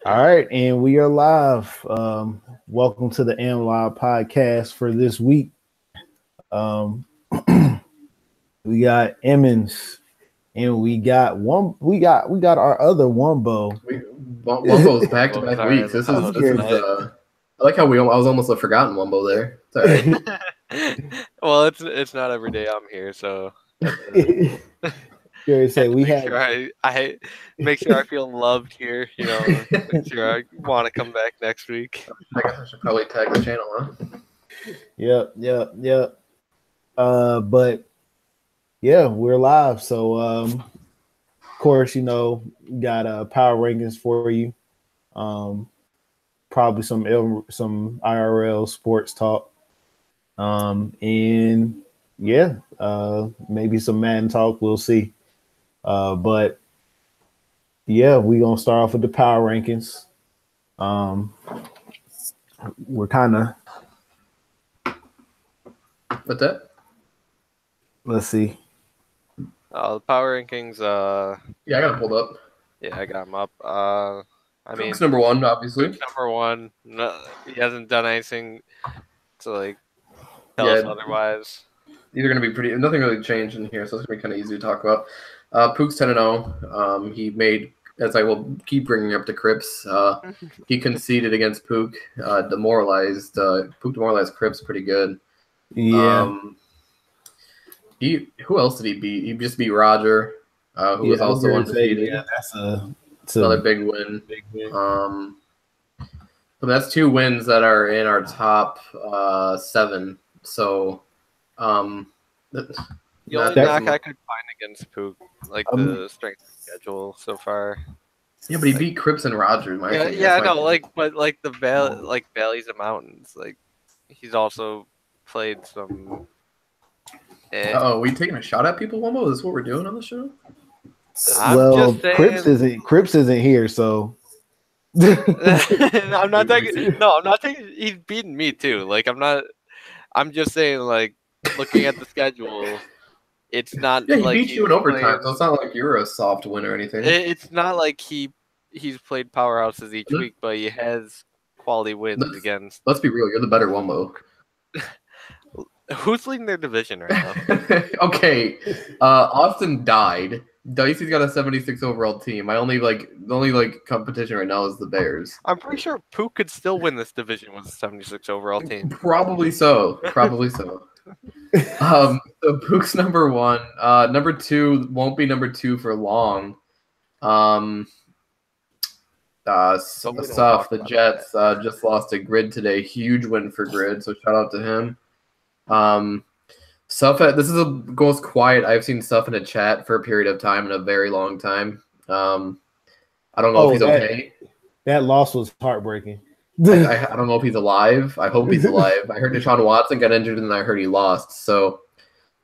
All right, and we are live. Welcome to the AMLoB Podcast for this week. Um, we got Emmons, and we got one. We got our other Wumbo. Wumbo's back-to-back weeks. This is. I like how I was almost a forgotten Wumbo there. It's all right. Well, it's not every day I'm here, so. Say we have. Sure I make sure I feel loved here. You know, make sure I want to come back next week. I guess I should probably tag the channel, huh? Yep. But yeah, we're live. So of course, you know, got power rankings for you. Probably some IRL sports talk. And yeah, maybe some Madden talk. We'll see. But yeah, we're gonna start off with the power rankings. We're kind of. What's that? Let's see. The power rankings. Yeah, I got it pulled up. Yeah, I got them up. I mean, Cook's number one, obviously. Number one. No, he hasn't done anything to like tell us otherwise. These are gonna be pretty. Nothing really changed in here, so it's gonna be kind of easy to talk about. Pook's 10-0. He made, as I will keep bringing up the Crips, he conceded against Pook, demoralized. Pook demoralized Crips pretty good. Yeah. Who else did he beat? He just beat Roger, who was also undefeated. Yeah, that's another big win. But that's 2 wins that are in our top 7. So, the only knock I could find against Pook, like the strength of schedule so far. Yeah, but he beat Crips and Rogers. But the valleys and mountains, like he's also played some. We taking a shot at people, Wumbo? Is this what we're doing on the show? Well, Crips isn't here, so. I'm not taking. No, I'm not taking. He's beating me too. Like I'm just saying, like looking at the schedule. It's not he beat you in overtime, so it's not like you're a soft win or anything. It's not like he's played powerhouses each week, but he has quality wins against. Let's be real, you're the better Wumbo. Who's leading their division right now? Okay, Austin died. Dicey's got a 76 overall team. The only competition right now is the Bears. I'm pretty sure Pook could still win this division with a 76 overall team. Probably so. So Pook's number 1. Number 2 won't be number 2 for long. Stuff. The Jets just lost to Grid today. Huge win for Grid, so shout out to him. This is the most quiet I've seen Stuff in a chat for a period of time in a very long time. I don't know if he's okay. That loss was heartbreaking. I don't know if he's alive. I hope he's alive. I heard Deshaun Watson got injured and I heard he lost. So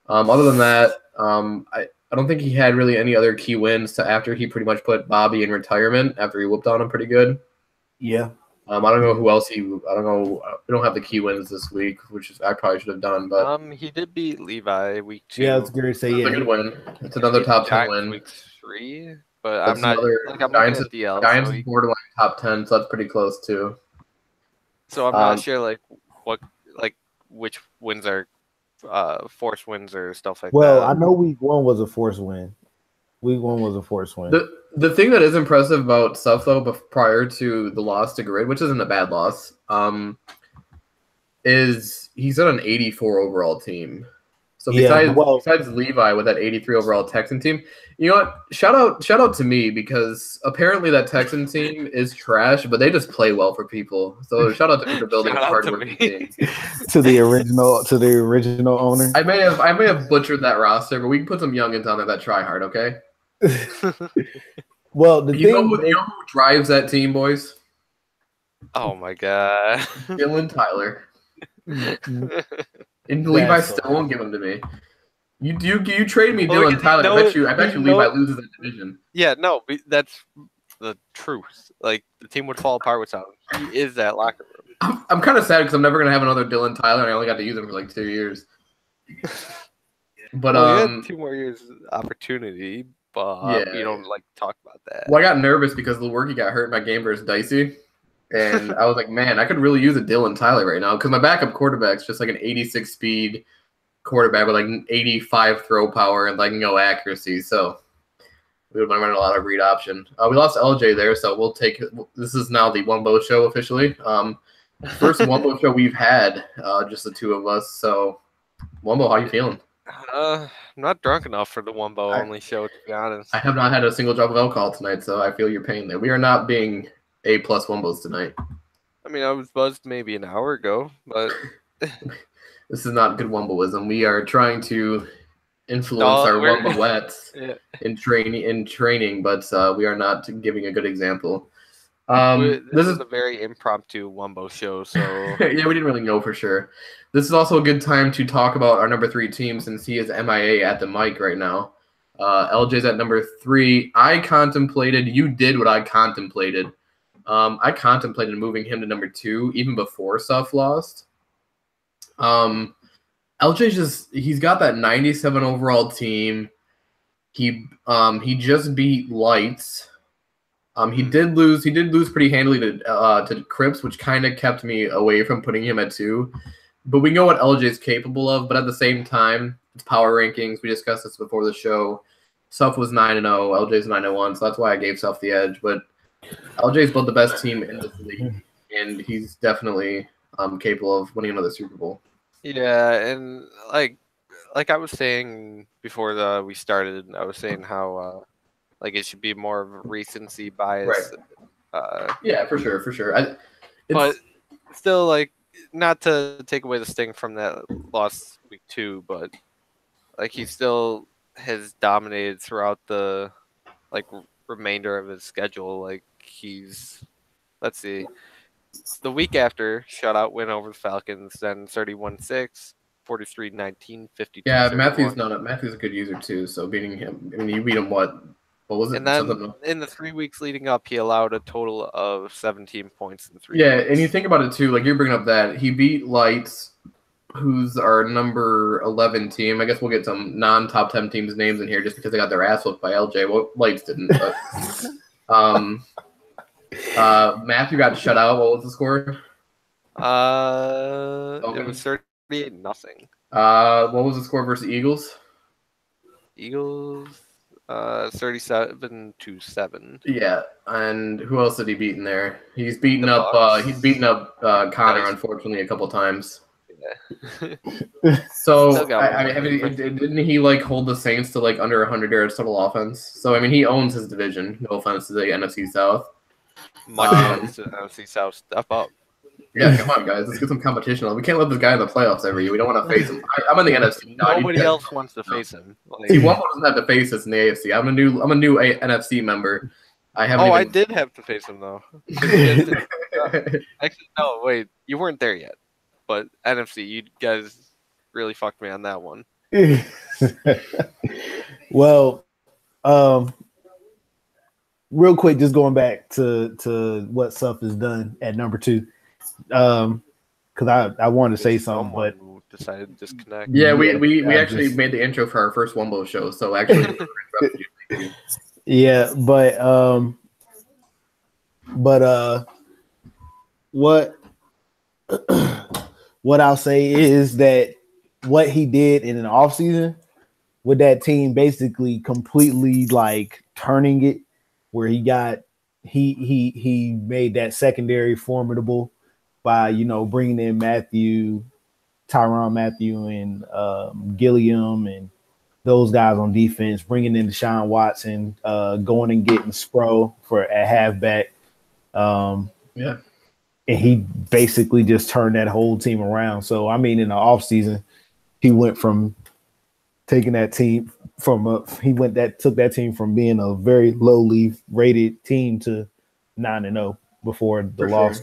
other than that, I don't think he had really any other key wins to after he pretty much put Bobby in retirement after he whooped on him pretty good. Yeah. I don't know who else I don't know. We don't have the key wins this week, which I probably should have done. But he did beat Levi week 2. Yeah, it's great to say. It's a good win. It's another top 10 win. Week 3, but I'm not. I'm Giants is borderline top 10, so that's pretty close too. So I'm not sure which wins are force wins or stuff like that. Well, I know week 1 was a force win. Week 1 was a force win. The thing that is impressive about Stuff though, prior to the loss to Grid, which isn't a bad loss, is he's on an 84 overall team. So besides Levi with that 83 overall Texan team, you know what? Shout out to me because apparently that Texan team is trash, but they just play well for people. So shout out to me for building a hard-working team. to the original owner. I may have butchered that roster, but we can put some youngins on there that try hard. Okay. Well, you know who drives that team, boys? Oh my god, Dylan Tyler. And Levi still won't give him to me. You trade me Dylan Tyler. I bet you Levi loses that division. Yeah, no, that's the truth. Like the team would fall apart without him. He is that locker room. I'm kind of sad because I'm never gonna have another Dylan Tyler, and I only got to use him for like 2 years. But he had 2 more years opportunity. but we don't like talk about that. Well, I got nervous because Lewerke got hurt in my game versus Dicey. And I was like, man, I could really use a Dylan Tyler right now because my backup quarterback's just like an 86 speed quarterback with like an 85 throw power and like no accuracy. So we would have been running a lot of read option. We lost LJ there, so we'll take – this is now the Wumbo show officially. First Wumbo show we've had, just the two of us. So, Wumbo, how you feeling? I'm not drunk enough for the Wumbo only show, to be honest. I have not had a single drop of alcohol tonight, so I feel your pain there. We are not being A+ Wumbos tonight. I mean, I was buzzed maybe an hour ago, but this is not good Wumboism. We are trying to influence our Wumbo-wettes in training, but we are not giving a good example. This is a very impromptu Wumbo show, so yeah, we didn't really know for sure. This is also a good time to talk about our number 3 team since he is MIA at the mic right now. LJ's at number 3. You did what I contemplated. I contemplated moving him to number 2 even before Suff lost. LJ he's got that 97 overall team. He just beat Lights. He did lose pretty handily to Crips, which kind of kept me away from putting him at 2. But we know what LJ is capable of. But at the same time, it's power rankings. We discussed this before the show. Suff was 9-0. LJ's 9-1, so that's why I gave Suff the edge. But LJ's built the best team in this league, and he's definitely capable of winning another Super Bowl. Yeah, and like I was saying before we started, I was saying how it should be more of a recency bias. Right. Yeah, for sure. But still, not to take away the sting from that loss week 2, but he still has dominated throughout the remainder of his schedule. Let's see, the week after shutout win over the Falcons, then 31-6, 43-19, 52. Yeah, Matthew's a good user too. So beating him, I mean, you beat him what was it? And then in the 3 weeks leading up, he allowed a total of 17 points in 3 Yeah, weeks. and you think about it too, you're bringing up that he beat Lights, who's our number 11 team. I guess we'll get some non-top 10 teams' names in here just because they got their ass whooped by LJ. Well, Lights didn't, but Matthew got shut out. What was the score? It was 38-0. What was the score versus Eagles? Eagles 37-7. Yeah, and who else did he beat in there? He's beaten up Connor, unfortunately, a couple times. Yeah. So didn't he hold the Saints to under 100 yards total offense? So I mean, he owns his division. No offense to the NFC South. Much offense to the NFC South. Step up. Yeah, come on, guys. Let's get some competition. We can't let this guy in the playoffs every year. We don't want to face him. I'm in the NFC. Nobody else wants to face him. See, Wumbo doesn't have to face us in the AFC. I'm a new NFC member. I did have to face him though. Actually, no, wait. You weren't there yet. But NFC, you guys really fucked me on that one. Well, real quick, just going back to what Suff has done at number 2. Because I wanted to say something, but decided to disconnect. Yeah, we actually made the intro for our first Wumbo show, so actually, yeah, but what I'll say is that what he did in an offseason with that team, basically completely turning it, where he made that secondary formidable by bringing in Tyrann Mathieu and Gilliam and those guys on defense, bringing in Deshaun Watson, going and getting Spro at halfback. Yeah. And he basically just turned that whole team around. So, I mean, in the offseason, he went from taking that team took that team from being a very lowly rated team to 9-0 before the loss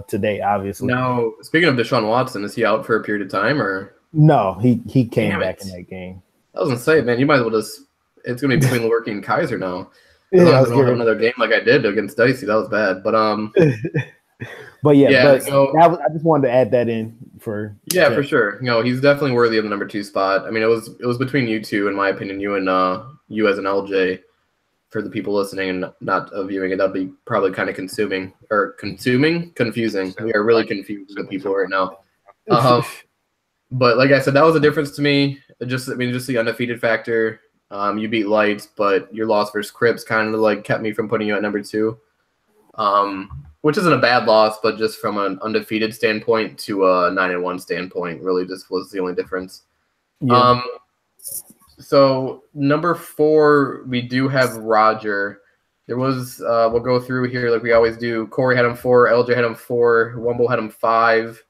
today, obviously. Now, speaking of Deshaun Watson, is he out for a period of time or? No, he came back in that game. I was going to say, man, you might as well it's going to be between Lewerke and Kaiser now. I don't have another game like I did against Dicey. That was bad. But I just wanted to add that in for sure. He's definitely worthy of the number 2 spot. I mean, it was between you two, in my opinion, you and you as an LJ. for the people listening and not viewing it, that'd be probably kind of confusing. We are really confused with people right now. But like I said, that was a difference to me. Just the undefeated factor. You beat Lights, but your loss versus Crips kind of like kept me from putting you at number 2. Which isn't a bad loss, but just from an undefeated standpoint to a 9-1 standpoint, really just was the only difference. Yeah. So number 4, we do have Roger. There was we'll go through here like we always do. Corey had him 4, LJ had him 4, Wumble had him 5.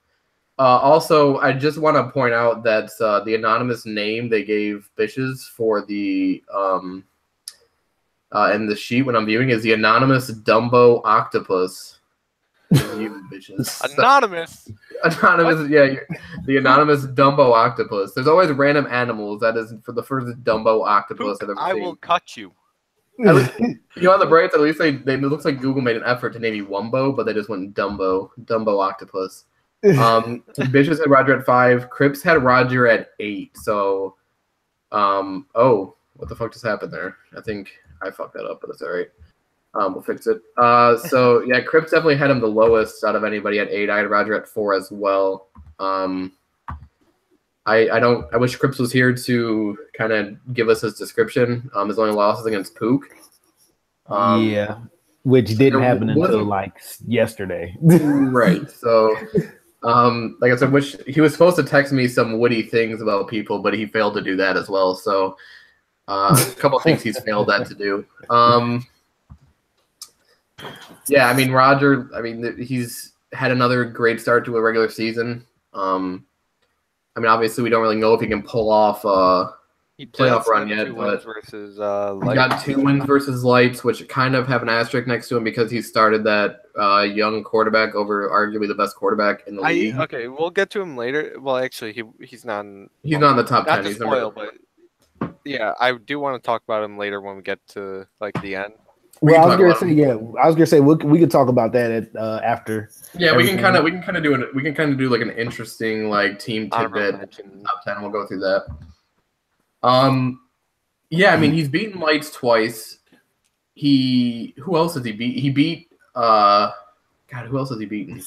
Also, I just want to point out that the anonymous name they gave Bishes for the in the sheet when I'm viewing is the anonymous Dumbo Octopus. Anonymous. Anonymous, yeah, the anonymous Dumbo Octopus. There's always random animals. That is for the first Dumbo Octopus I've ever seen. I will cut you. On the brights, at least it looks like Google made an effort to name you Wumbo, but they just went Dumbo Octopus. Bitches had Roger at 5. Crips had Roger at 8. So, what the fuck just happened there? I think I fucked that up, but it's all right. We'll fix it. So yeah, Crips definitely had him the lowest out of anybody at 8. I had Roger at 4 as well. I wish Crips was here to kind of give us his description. His only losses against Pook. Yeah, which didn't happen until like yesterday. Right. So, like I said, which he was supposed to text me some witty things about people, but he failed to do that as well. So, a couple of things he's failed that to do. Yeah, I mean, Roger, he's had another great start to a regular season. Obviously, we don't really know if he can pull off playoff run yet, but versus, he got 2 wins versus Lights, which kind of have an asterisk next to him because he started that young quarterback over arguably the best quarterback in the league. Okay, we'll get to him later. Well, actually, he's not in the top 10. Not to spoil, but yeah, I do want to talk about him later when we get to like the end. Well, I was gonna say we could talk about that after. Yeah, we can kind of do like an interesting like team tidbit top 10. We'll go through that. Yeah, he's beaten Lights twice. Who else has he beat? He beat who else has he beaten?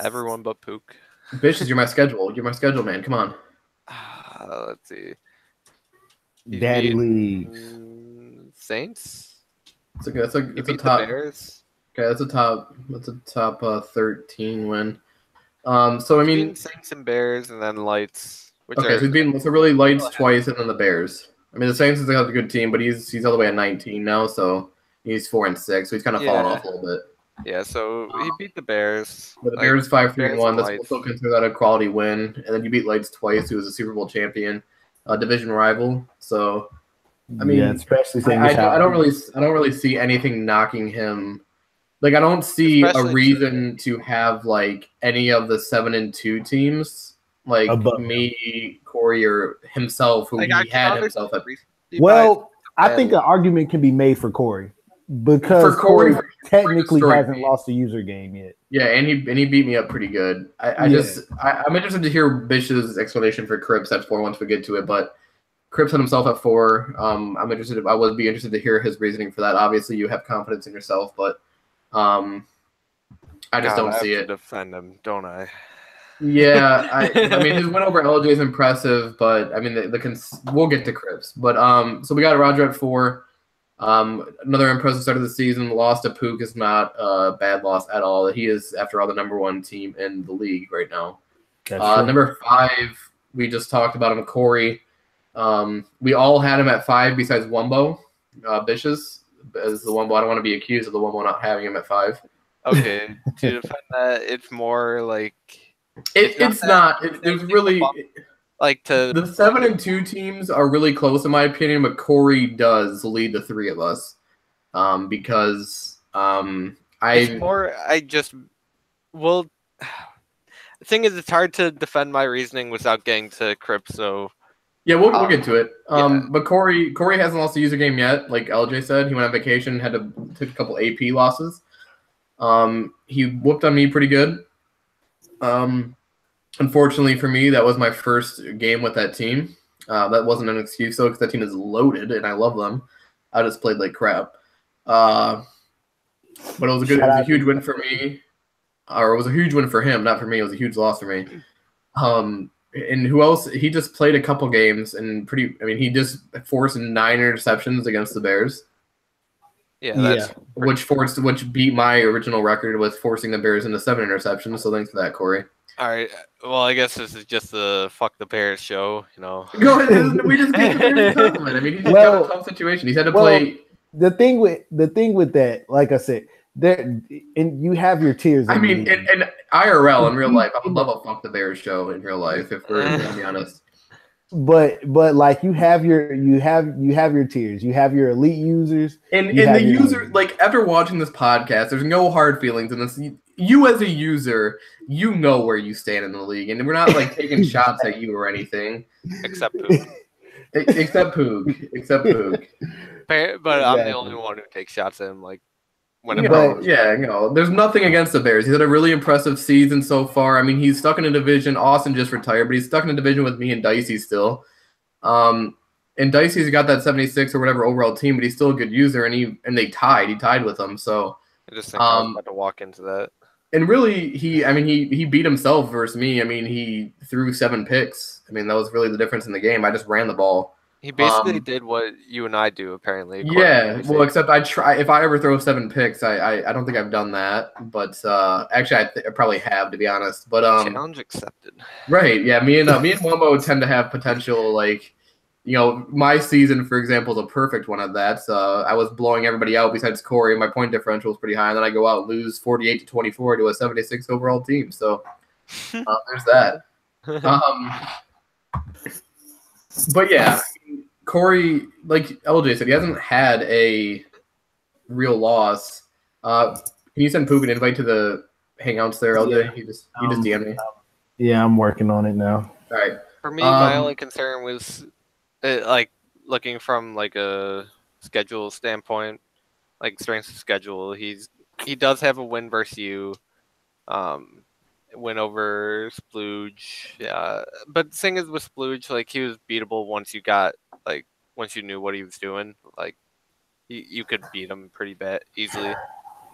Everyone but Pook. Bitches, you're my schedule. You're my schedule, man. Come on. Let's see. Daddy League. Saints. It's a top. Bears. Okay, that's a top 13 win. So Saints and Bears, and then Lights. So he's beaten really Lights twice, and then the Bears. The Saints is a good team, but he's all the way at 19 now, so he's 4-6, so he's kind of fallen off a little bit. Yeah, so he beat the Bears. But the Bears 5-3-1. That's also consider that a quality win, and then you beat Lights twice, who was a Super Bowl champion, division rival. So. Especially I don't really see anything knocking him. Like I don't see a reason to have like any of the 7-2 teams like me, Corey, or himself, who he had himself at. Well, I think an argument can be made for Corey because Corey technically hasn't lost a user game yet. Yeah, and he beat me up pretty good. I'm interested to hear Bish's explanation for Crips at 4 once we get to it, but. Crips had himself at 4. I would be interested to hear his reasoning for that. Obviously, you have confidence in yourself, but I just don't see it. Defend him, don't I? Yeah, his win over LJ is impressive, but we'll get to Crips. But so we got Roger at 4. Another impressive start of the season. The loss to Pook is not a bad loss at all. He is, after all, the number 1 team in the league right now. Number 5, we just talked about him, Corey. We all had him at 5 besides Wumbo. Bishes as the Wumbo. I don't want to be accused of the Wumbo not having him at 5. Okay, to defend that, it's more like it's not. There's really like the 7-2 teams are really close in my opinion, but Corey does lead the 3 of us. Because the thing is, it's hard to defend my reasoning without getting to Crips, so. Yeah, we'll get to it. But Corey hasn't lost a user game yet. Like LJ said, he went on vacation, had to take a couple AP losses. He whooped on me pretty good. Unfortunately for me, that was my first game with that team. That wasn't an excuse though, because that team is loaded and I love them. I just played like crap. But it was a huge win for me. Or it was a huge win for him, not for me. It was a huge loss for me. And who else? He just played a couple games and he just forced 9 interceptions against the Bears. Yeah. Which beat my original record with forcing the Bears into 7 interceptions. So thanks for that, Corey. All right. Well, I guess this is just the fuck the Bears show, Go ahead. We just gave the Bears a compliment. I mean, he's got a tough situation. He's had to play. The thing with that, like I said, and you have your tiers. I mean, in IRL, in real life, I would love a fuck the Bears show in real life, if we're going to be honest. But like you have your tiers. You have your elite users. And the user, like after watching this podcast, there's no hard feelings in this. You as a user, you know where you stand in the league, and we're not like taking shots at you or anything. Except Poog. Except Poog. But I'm the only one who takes shots at him. Like. There's nothing against the Bears. He's had a really impressive season so far. I mean, he's stuck in a division. Austin just retired, but he's stuck in a division with me and Dicey still. And Dicey's got that 76 or whatever overall team, but he's still a good user, and they tied. He tied with them. So I just think I was about to walk into that. And really, he beat himself versus me. I mean, he threw 7 picks. I mean, that was really the difference in the game. I just ran the ball. He basically did what you and I do, apparently. Yeah, well, except I try. If I ever throw 7 picks, I don't think I've done that. But actually, I probably have, to be honest. But challenge accepted. Right? Yeah, me and Wumbo tend to have potential. Like, my season, for example, is a perfect one of that. I was blowing everybody out besides Corey. My point differential was pretty high, and then I go out and lose 48-24 to a 76 overall team. So there's that. But yeah. Corey, like LJ said, he hasn't had a real loss. Can you send Poog an invite to the Hangouts there, LJ? Yeah. He just DM'd me. Yeah, I'm working on it now. All right. For me, my only concern was like looking from like a schedule standpoint, like strength of schedule. He does have a win versus you. Win over Splooge. Yeah. But the thing is with Splooge, like he was beatable once you knew what he was doing. Like you could beat him pretty easily.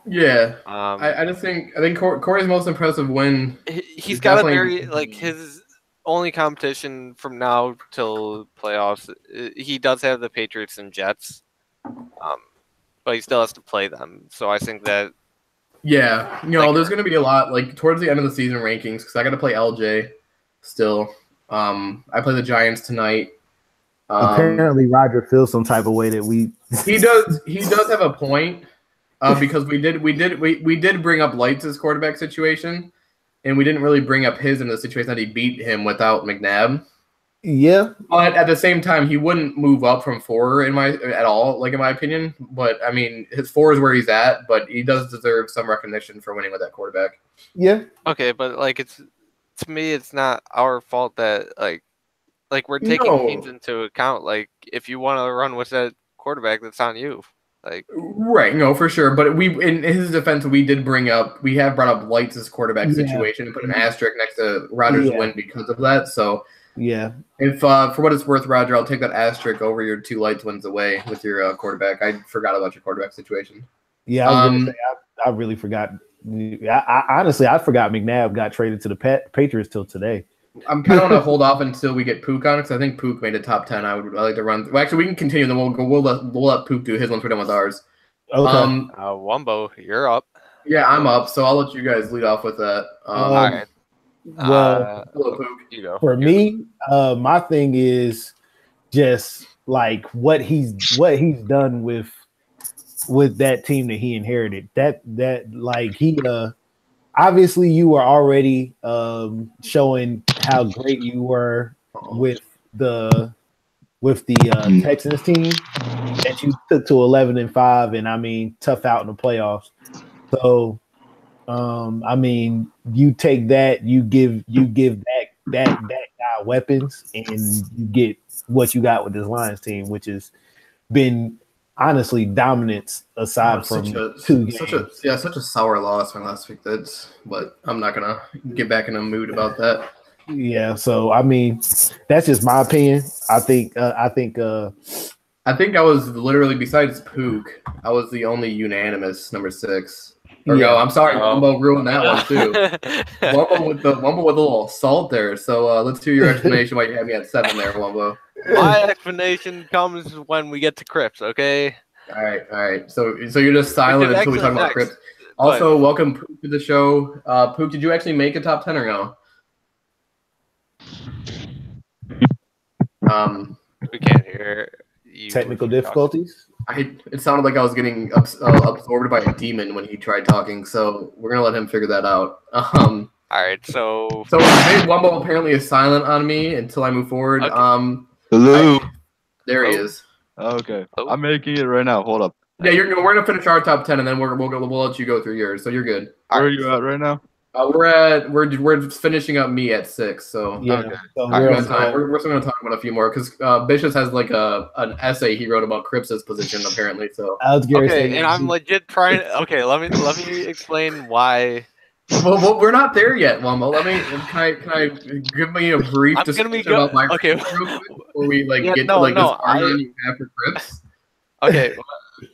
Yeah. I think Corey's most impressive win. He's got a very his only competition from now till playoffs. He does have the Patriots and Jets. But he still has to play them. So I think that yeah, there's going to be a lot, like, towards the end of the season rankings, because I got to play LJ still. I play the Giants tonight. Apparently, Roger feels some type of way that we. He does have a point, because we did bring up Lights' quarterback situation, and we didn't really bring up his in the situation that he beat him without McNabb. Yeah, but at the same time, he wouldn't move up from 4 in my opinion. But I mean, his 4 is where he's at, but he does deserve some recognition for winning with that quarterback. Yeah. Okay, but like to me, it's not our fault that like we're taking teams into account. Like if you want to run with that quarterback, that's on you. Like right, for sure. But in his defense, we have brought up Lights' quarterback situation and put an asterisk next to Rodgers' win because of that. So. Yeah. If for what it's worth, Roger, I'll take that asterisk over your 2 Lights wins away with your quarterback. I forgot about your quarterback situation. Yeah, I was gonna say, I really forgot. I honestly forgot McNabb got traded to the Patriots till today. I'm kind of want to hold off until we get Pook on it because I think Pook made a top 10. I like to run. Well, actually, we can continue. Then we'll let Pook do his once we're done with ours. Okay. Wumbo, you're up. Yeah, I'm up. So I'll let you guys lead off with that. All right. Well, you go. For me, my thing is just like what he's done with that team that he inherited. That like he obviously you were already showing how great you were with the Texans team that you took to 11-5, and I mean tough out in the playoffs. So. I mean, you take that, you give that guy weapons, and you get what you got with this Lions team, which has been honestly dominance aside from 2 games. Such a sour loss from last week. But I'm not gonna get back in a mood about that. Yeah, so I mean, that's just my opinion. I think I think I was literally, besides Pook, I was the only unanimous number 6. Or no, I'm sorry, Wumbo ruined that one too. Wumbo with a little salt there. So let's hear your explanation why you had me at 7 there, Wumbo. My explanation comes when we get to Crips, okay? All right. So you're just silent until we talk about Crips. Also, welcome Pook to the show. Pook, did you actually make a top 10 or no? We can't hear you. Technical difficulties? It sounded like I was getting absorbed by a demon when he tried talking, so we're gonna let him figure that out. All right, so Wumbo apparently is silent on me until I move forward. Okay. Hello. There he is. Okay, I'm making it right now. Hold up. Yeah, we're gonna finish our top 10, and then we'll let you go through yours. So you're good. Where are you at right now? We're finishing up me at 6. So yeah, okay. We're still gonna talk about a few more because Bishop has like an essay he wrote about Cripps' position apparently. So and I'm legit trying. Okay, let me explain why. Well, we're not there yet, Wumbo. Can I give me a brief description about my before we get to this argument you have for Cripps? Okay.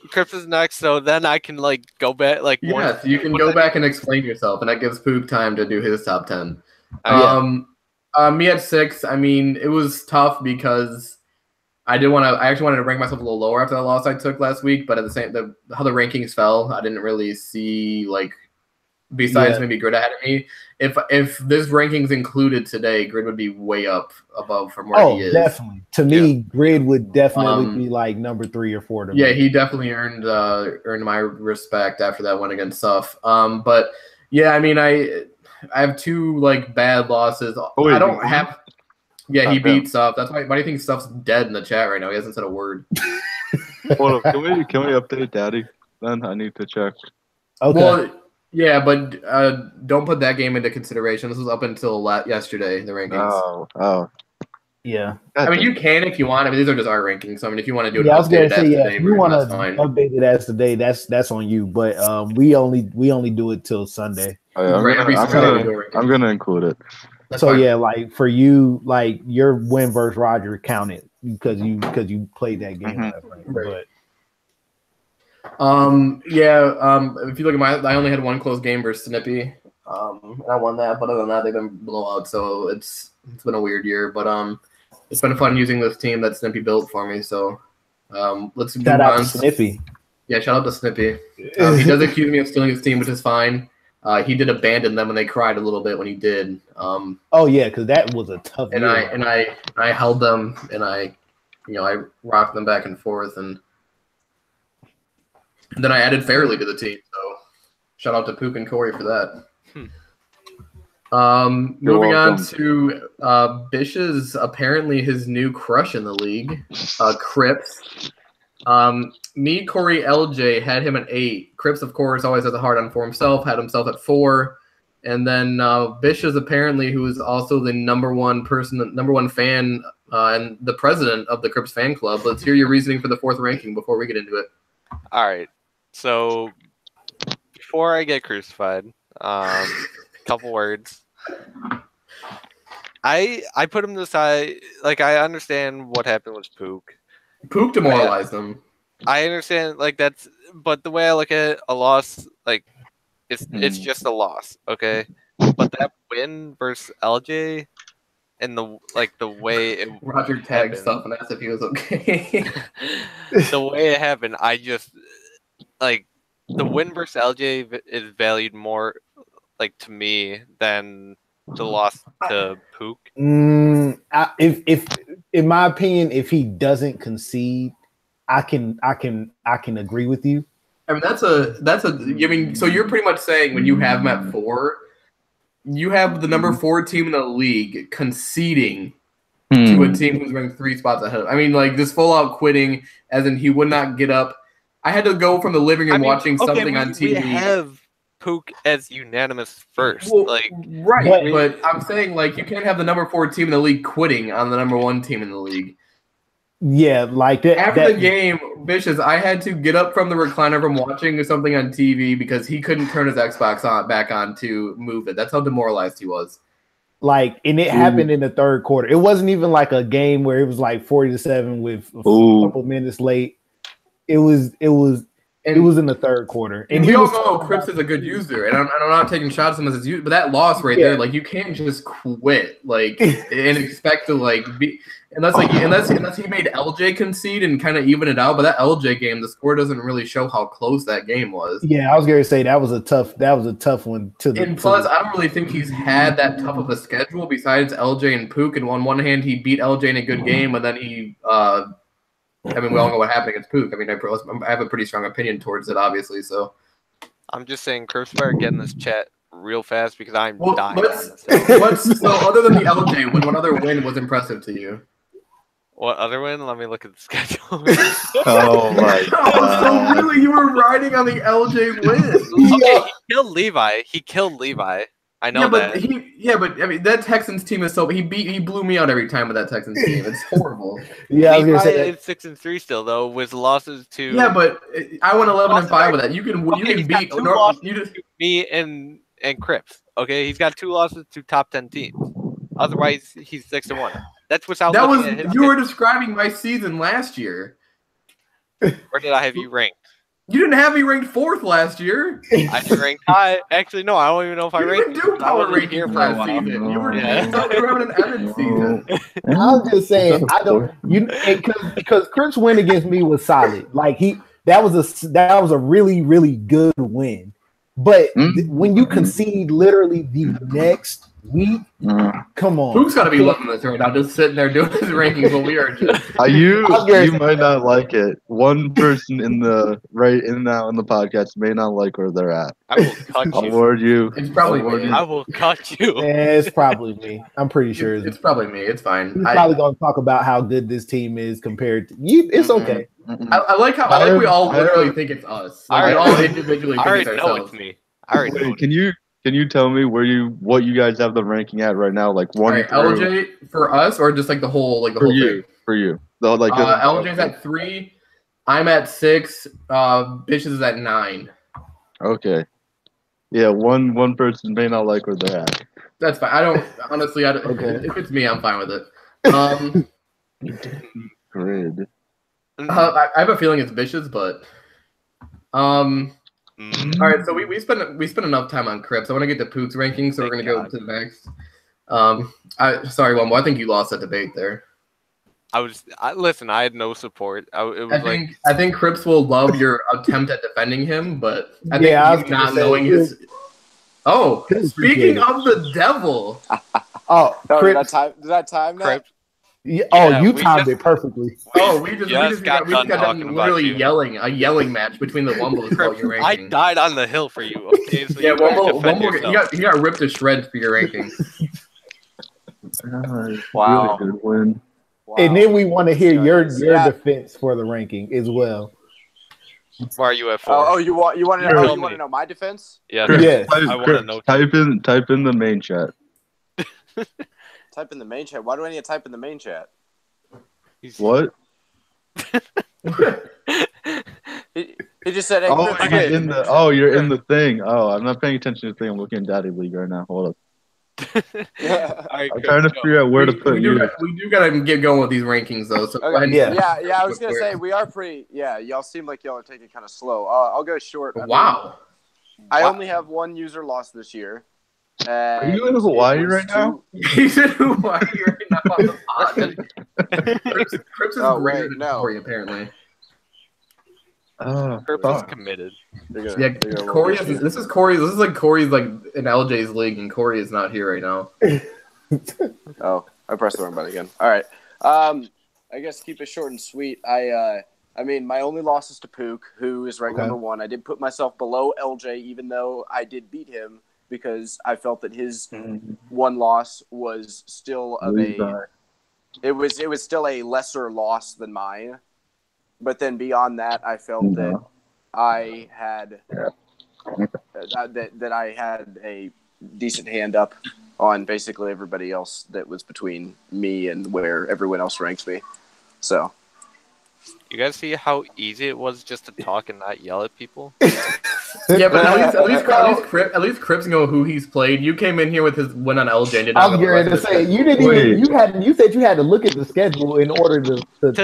Crips is next, so then I can go back. Yes, you can go back and explain yourself, and that gives Pook time to do his top 10. Me at 6. I mean, it was tough because I actually wanted to rank myself a little lower after the loss I took last week, but at how the rankings fell, I didn't really see besides maybe Grid ahead of me. If this rankings included today, Grid would be way up above from where he is. Definitely. To me, Grid would definitely be number 3 or 4 to me. Yeah, he definitely earned my respect after that win against Suff. But yeah, I mean, I have 2 bad losses. I don't have. Yeah, he beat Suff. That's why. Why do you think Suff's dead in the chat right now? He hasn't said a word. Hold up. Can we update Daddy? Then I need to check. Okay. Well, yeah, but don't put that game into consideration. This was up until yesterday, the rankings. Oh. Yeah. I mean, you can if you want. I mean, these are just our rankings. So, I mean, if you want to do it, I was going to say, if you want to update it as today, that's on you. But we only do it till Sunday. Oh, yeah, I'm gonna include it. That's so fine. Yeah, for you, your win versus Roger counted because you played that game. Mm-hmm. Right. If you look at I only had 1 close game versus Snippy, and I won that. But other than that, they've been blowouts. So it's been a weird year, but it's been fun using this team that Snippy built for me. So let's shout out to Snippy. Yeah, shout out to Snippy. He does accuse me of stealing his team, which is fine. He did abandon them, and they cried a little bit when he did. Because that was a tough. And year. I held them, and I rocked them back and forth, and then I added Fairley to the team. So shout out to Pook and Corey for that. Moving on to Bish's apparently his new crush in the league, Cripps. Me, Corey, LJ had him at 8. Cripps, of course, always has a hard on for himself, had himself at 4. And then Bish is apparently, who is also the number one fan and the president of the Cripps fan club. Let's hear your reasoning for the 4th ranking before we get into it. All right. So before I get crucified, couple words. I put him to the side. I understand what happened with Pook. Pook demoralized them. I understand, but the way I look at it, a loss, it's just a loss, okay? But that win versus LJ and the way it Roger tagged stuff and asked if he was okay. The way it happened, I just the win versus LJ is valued more to me than the loss to Pook. If in my opinion, if he doesn't concede, I can agree with you. I mean, so you're pretty much saying when you have him at 4, you have the number 4 team in the league conceding to a team who's ranked 3 spots ahead. I mean, just full out quitting, as in he would not get up. I had to go from the living room watching something on TV. We have Pook as unanimous first. Right, but I'm saying you can't have the number 4 team in the league quitting on the number 1 team in the league. Yeah, that. After the game, Vicious, I had to get up from the recliner from watching something on TV because he couldn't turn his Xbox back on to move it. That's how demoralized he was. Like, and it happened in the third quarter. It wasn't even like a game where it was like 40-7 with a couple minutes late. It was in the third quarter. And we all know Cripps is a good user, and I'm not taking shots at him as his user, but that loss right there, like, you can't just quit, like, and expect to, like, be unless he made LJ concede and kind of even it out. But that LJ game, the score doesn't really show how close that game was. Yeah, I was going to say that was a tough one And plus, I don't really think he's had that tough of a schedule besides LJ and Pook. And on one hand, he beat LJ in a good game, and then he I mean, we all know what happened against Pook. I mean, I have a pretty strong opinion towards it, obviously. So, I'm just saying, Cripps better get in this chat real fast because I'm dying. So, other than the LJ win, what other win was impressive to you? What other win? Let me look at the schedule. Oh my god! So really, you were riding on the LJ win? Okay, he killed Levi. I know but that. But I mean, that Texans team is so he blew me out every time with that Texans team. It's horrible. Yeah, I was gonna say it's 6-3 still though, with losses to. Yeah, but I went 11-5 with that. You can beat me and Cripps. Okay, he's got 2 losses to top 10 teams. Otherwise, he's 6-1. That's without. You were describing my season last year. Where did I have you ranked? You didn't have me ranked 4th last year. I ranked high. Actually, no, I don't even know if I ranked. You didn't do power rankings last season. You were having an Evans season. I'm just saying, I don't. Because Cripps' win against me was solid. Like that was a really, really good win. But when you concede literally the next week, come on. Who's got to be loving this right now? Just sitting there doing his rankings when we are just. You might not like it. One person in the podcast may not like where they're at. I will cut you. I'll ward you. It's probably me. I will cut you. It's probably me. I'm pretty sure it's probably me. It's fine. He's probably going to talk about how good this team is compared to you. It's okay. I like we all literally think it's us. Like, we all individually think it's ourselves. It's me. I already know. Can you tell me what you guys have the ranking at right now? Like 1 right, LJ for us, or just like the whole for you thing? For you. LJ's at 3. I'm at 6. Bitches is at 9. Okay. Yeah, one person may not like where they're at. That's fine. I don't honestly. Okay. If it's me, I'm fine with it. Grid. I have a feeling it's Bitches, but all right. So we spent enough time on Cripps. I want to get to Pook's ranking, so we're gonna go to the next. Sorry, Wumbo. I think you lost that debate there. Listen. I had no support. I think Cripps will love your attempt at defending him, but I think he's not knowing his. Oh, speaking of the devil. Cripps. Does that time now? Yeah, you timed it perfectly. Oh, we just got done literally yelling a yelling match between the Wumbos about your ranking. I died on the hill for you. Okay, so yeah, Wumbo, you got ripped to shreds for your ranking. Wow, really good win. Wow. And then we want to hear your defense for the ranking as well. Why are you at 4? Oh, you want to know my defense? Yeah. Yes. I want to know. Type in the main chat. Type in the main chat. Why do I need to type in the main chat? What? he just said. Hey, you're in the thing. Oh, I'm not paying attention to the thing. I'm looking at Daddy League right now. Hold up. I'm trying to figure out where to put you. We do gotta get going with these rankings though. So okay. Yeah. I was gonna say we are pretty. Yeah, y'all seem like y'all are taking it kind of slow. I'll go short. I only have 1 user loss this year. Are you in Hawaii right now? He's in Hawaii right now on the pod. Cripps is great for you, apparently. Cripps is committed. Corey. This is Corey. This is like Corey's like in LJ's league, and Corey is not here right now. Oh, I pressed the wrong button again. All right. I guess keep it short and sweet. I mean, my only loss is to Pook, who is ranked number 1. I did put myself below LJ, even though I did beat him, because I felt that his one loss was still it was still a lesser loss than mine. But then beyond that, I felt that I had that I had a decent hand up on basically everybody else that was between me and where everyone else ranked me. So, you guys see how easy it was just to talk and not yell at people? Yeah, but at least Cripps know who he's played. You came in here with his win on LJ. And did I was going to say you didn't even. You said you had to look at the schedule in order to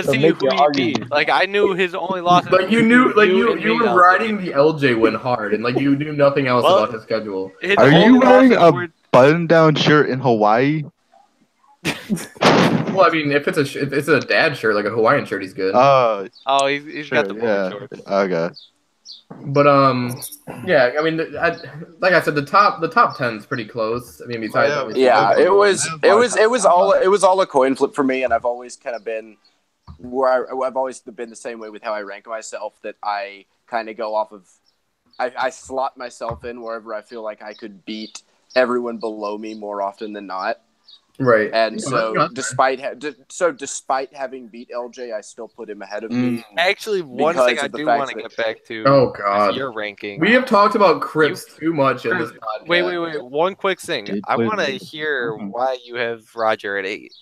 see make who your he argument. beat. Like I knew his only loss. But you knew, like you were riding the LJ win hard, and like you knew nothing else about his schedule. Are you wearing a button-down shirt in Hawaii? Well, I mean, if it's a dad shirt, like a Hawaiian shirt, he's good. He's got the shorts. Okay. But yeah, I mean, like I said, the top 10 is pretty close. I mean, besides, it was all a coin flip for me, and I've always kind of been where I've always been the same way with how I rank myself. That I kind of go off of, I slot myself in wherever I feel like I could beat everyone below me more often than not. Right. And so despite having beat LJ, I still put him ahead of me. Actually, one thing I do want to get back to your ranking. We have talked about Cripps too much in this podcast. Wait. One quick thing. I want to hear why you have Roger at 8.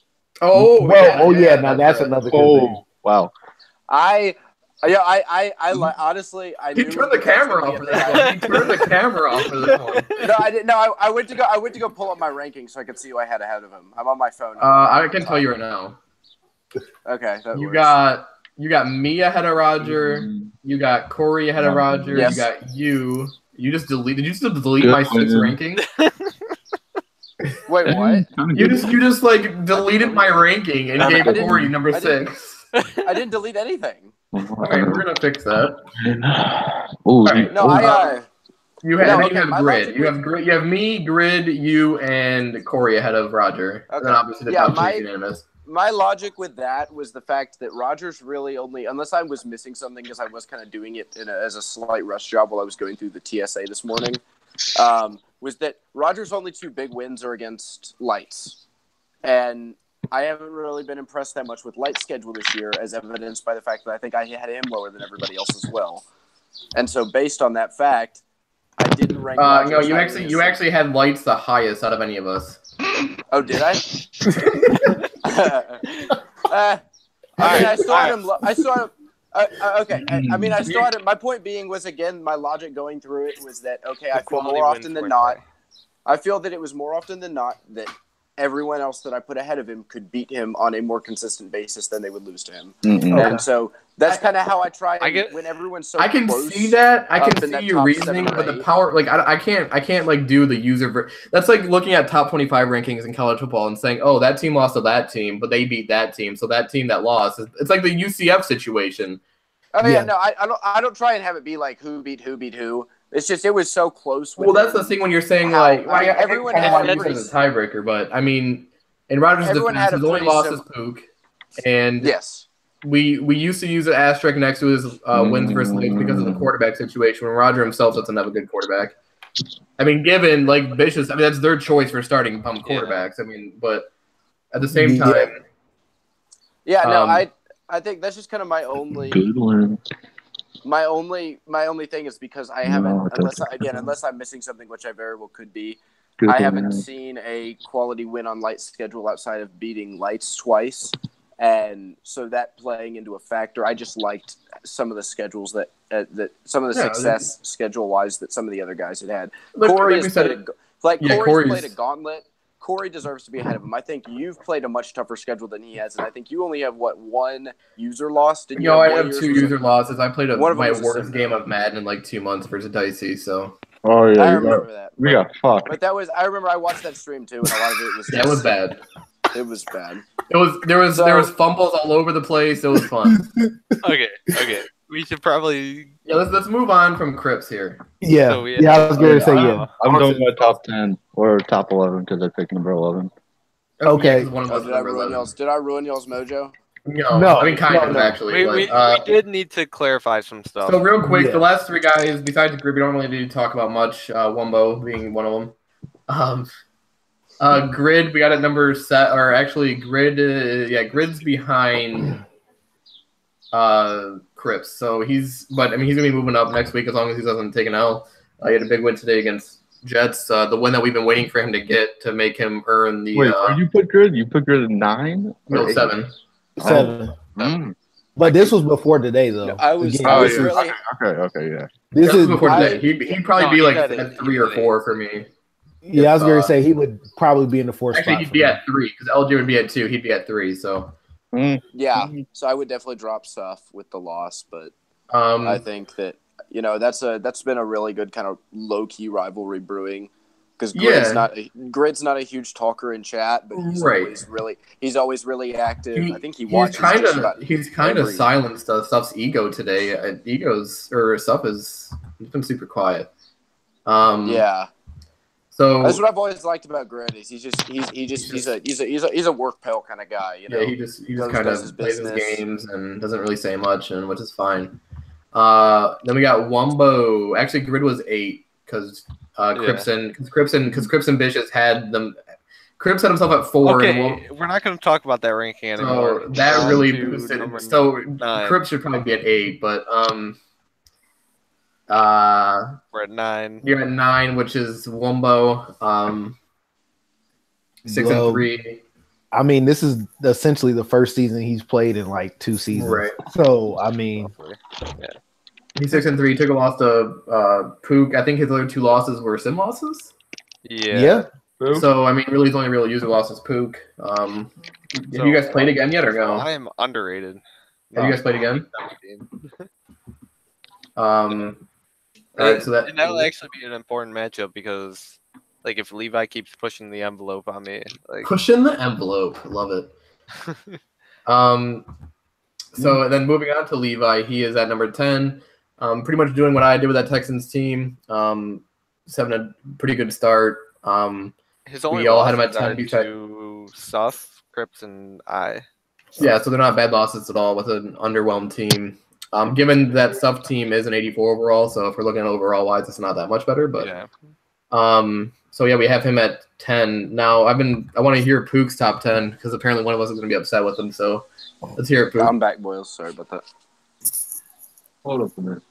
Now that's another good thing. Wow. Honestly, He turned the camera off for this one. He turned the camera off for this one. No, I didn't. No, I went to go pull up my rankings so I could see who I had ahead of him. I'm on my phone. I can tell you right now. Okay. You got me ahead of Roger. You got Corey ahead of Roger. Yes. You got you. You just deleted. Did you just delete my 6 ranking? Wait, what? You just like deleted my ranking and gave Corey number 6. I didn't delete anything. Okay, we're gonna fix that. You have Grid. You have me, Grid, you, and Corey ahead of Roger. Okay. And then obviously the top 2 is unanimous. My logic with that was the fact that Roger's really only, unless I was missing something because I was kind of doing it as a slight rush job while I was going through the TSA this morning, was that Roger's only 2 big wins are against Lights. And I haven't really been impressed that much with Light's schedule this year, as evidenced by the fact that I think I had him lower than everybody else as well. And so, based on that fact, I didn't rank. No, you actually had Lights the highest out of any of us. Oh, did I? I still had him. Okay. I mean, I still had him. My point being was, again, my logic going through it was that I feel more often than not. I feel that it was more often than not that everyone else that I put ahead of him could beat him on a more consistent basis than they would lose to him. Mm-hmm. And so that's kind of how I try when everyone's so I can close see that. I can see your reasoning, but the power, like, I can't like do the user. That's like looking at top 25 rankings in college football and saying, oh, that team lost to that team, but they beat that team. So that team that lost, it's like the UCF situation. Oh yeah, no, I don't try and have it be like who beat who. It's just it was so close. Well, that's the thing when you're saying everyone had a tiebreaker, but I mean, in Rogers' defense, his only loss is Pook, and yes, we used to use an asterisk next to his wins versus Lakes because of the quarterback situation. When Roger himself doesn't have a good quarterback, I mean, given like Vicious, I mean that's their choice for starting bum quarterbacks. I mean, but at the same time, I think that's just kind of my only. Good one. My only thing is because I haven't, unless I'm missing something, which I very well could be, I haven't seen a quality win on Light's schedule outside of beating Lights twice, and so that playing into a factor. I just liked some of the schedules that some of the success schedule wise that some of the other guys had. Corey's played a gauntlet. Corey deserves to be ahead of him. I think you've played a much tougher schedule than he has, and I think you only have one user loss. I have 2 user losses. I played my worst game of Madden in like 2 months versus Dicey. So. Oh yeah, I remember that. We got fucked. But that was. I remember I watched that stream too, and a lot of it was. That was bad. It was bad. There was fumbles all over the place. It was fun. Okay. We should probably let's move on from Cripps here. Yeah, I was going to say I'm doing my top 10 or top 11 because I picked number 11. Okay. Did I ruin y'all's mojo? No. I mean, kind of actually. We did need to clarify some stuff. So real quick, the last 3 guys besides the group we don't really need to talk about much. Wumbo being one of them. Grid, we got at number set, or actually Grid. Grid's behind. Cripps, so he's gonna be moving up next week as long as he doesn't take an L. He had a big win today against Jets, the win that we've been waiting for him to get to make him earn the. Wait, you put Grid? You put Grid at 9? No, 7. 7. But this was before today, though. I was. Again, I was this is- really. Okay, yeah. This is before today. He'd probably be like got it. at 3 or 4 for me. Yeah, I was going to say he would probably be in the 4th Actually, spot. he'd be at 3 because LJ would be at 2. He'd be at 3. So Yeah, so I would definitely drop Suff with the loss, but I think that that's been a really good kind of low key rivalry brewing because Grid's not a huge talker in chat, but he's always really active. I think he watches. He's kind of silenced Suff's ego today. Suff he's been super quiet. Yeah. So that's what I've always liked about Grid is he's a work pal kind of guy. Yeah, he just kind of plays his games and doesn't really say much, and which is fine. Then we got Wumbo. Actually, Grid was 8 because Crips and Vicious had them. Crips had himself at 4. Okay, we're not going to talk about that ranking anymore. So that really boosted. So Crips should probably be at 8, but we're at 9. You're at 9, which is Wumbo. 6 and 3. I mean, this is essentially the first season he's played in like 2 seasons. Right. So I mean, he's 6 and 3. Took a loss to Pook. I think his other 2 losses were sim losses. Yeah. So I mean, really, his only real user loss is Pook. Have you guys played again yet or no? I am underrated. Have you guys played again? All right, so that'll actually be an important matchup because, like, if Levi keeps pushing the envelope on me, like pushing the envelope, love it. So then moving on to Levi, he is at number 10. Pretty much doing what I did with that Texans team. Just having a pretty good start. We all had him at 10. To Suff, Crips, and I. So. Yeah, so they're not bad losses at all with an underwhelmed team. Given that Suff team is an 84 overall, so if we're looking at overall wise, it's not that much better. But so yeah, we have him at 10. Now I want to hear Pook's top 10 because apparently one of us is going to be upset with him. So let's hear it, Pook. I'm back, boys. Sorry about that. Hold up a minute.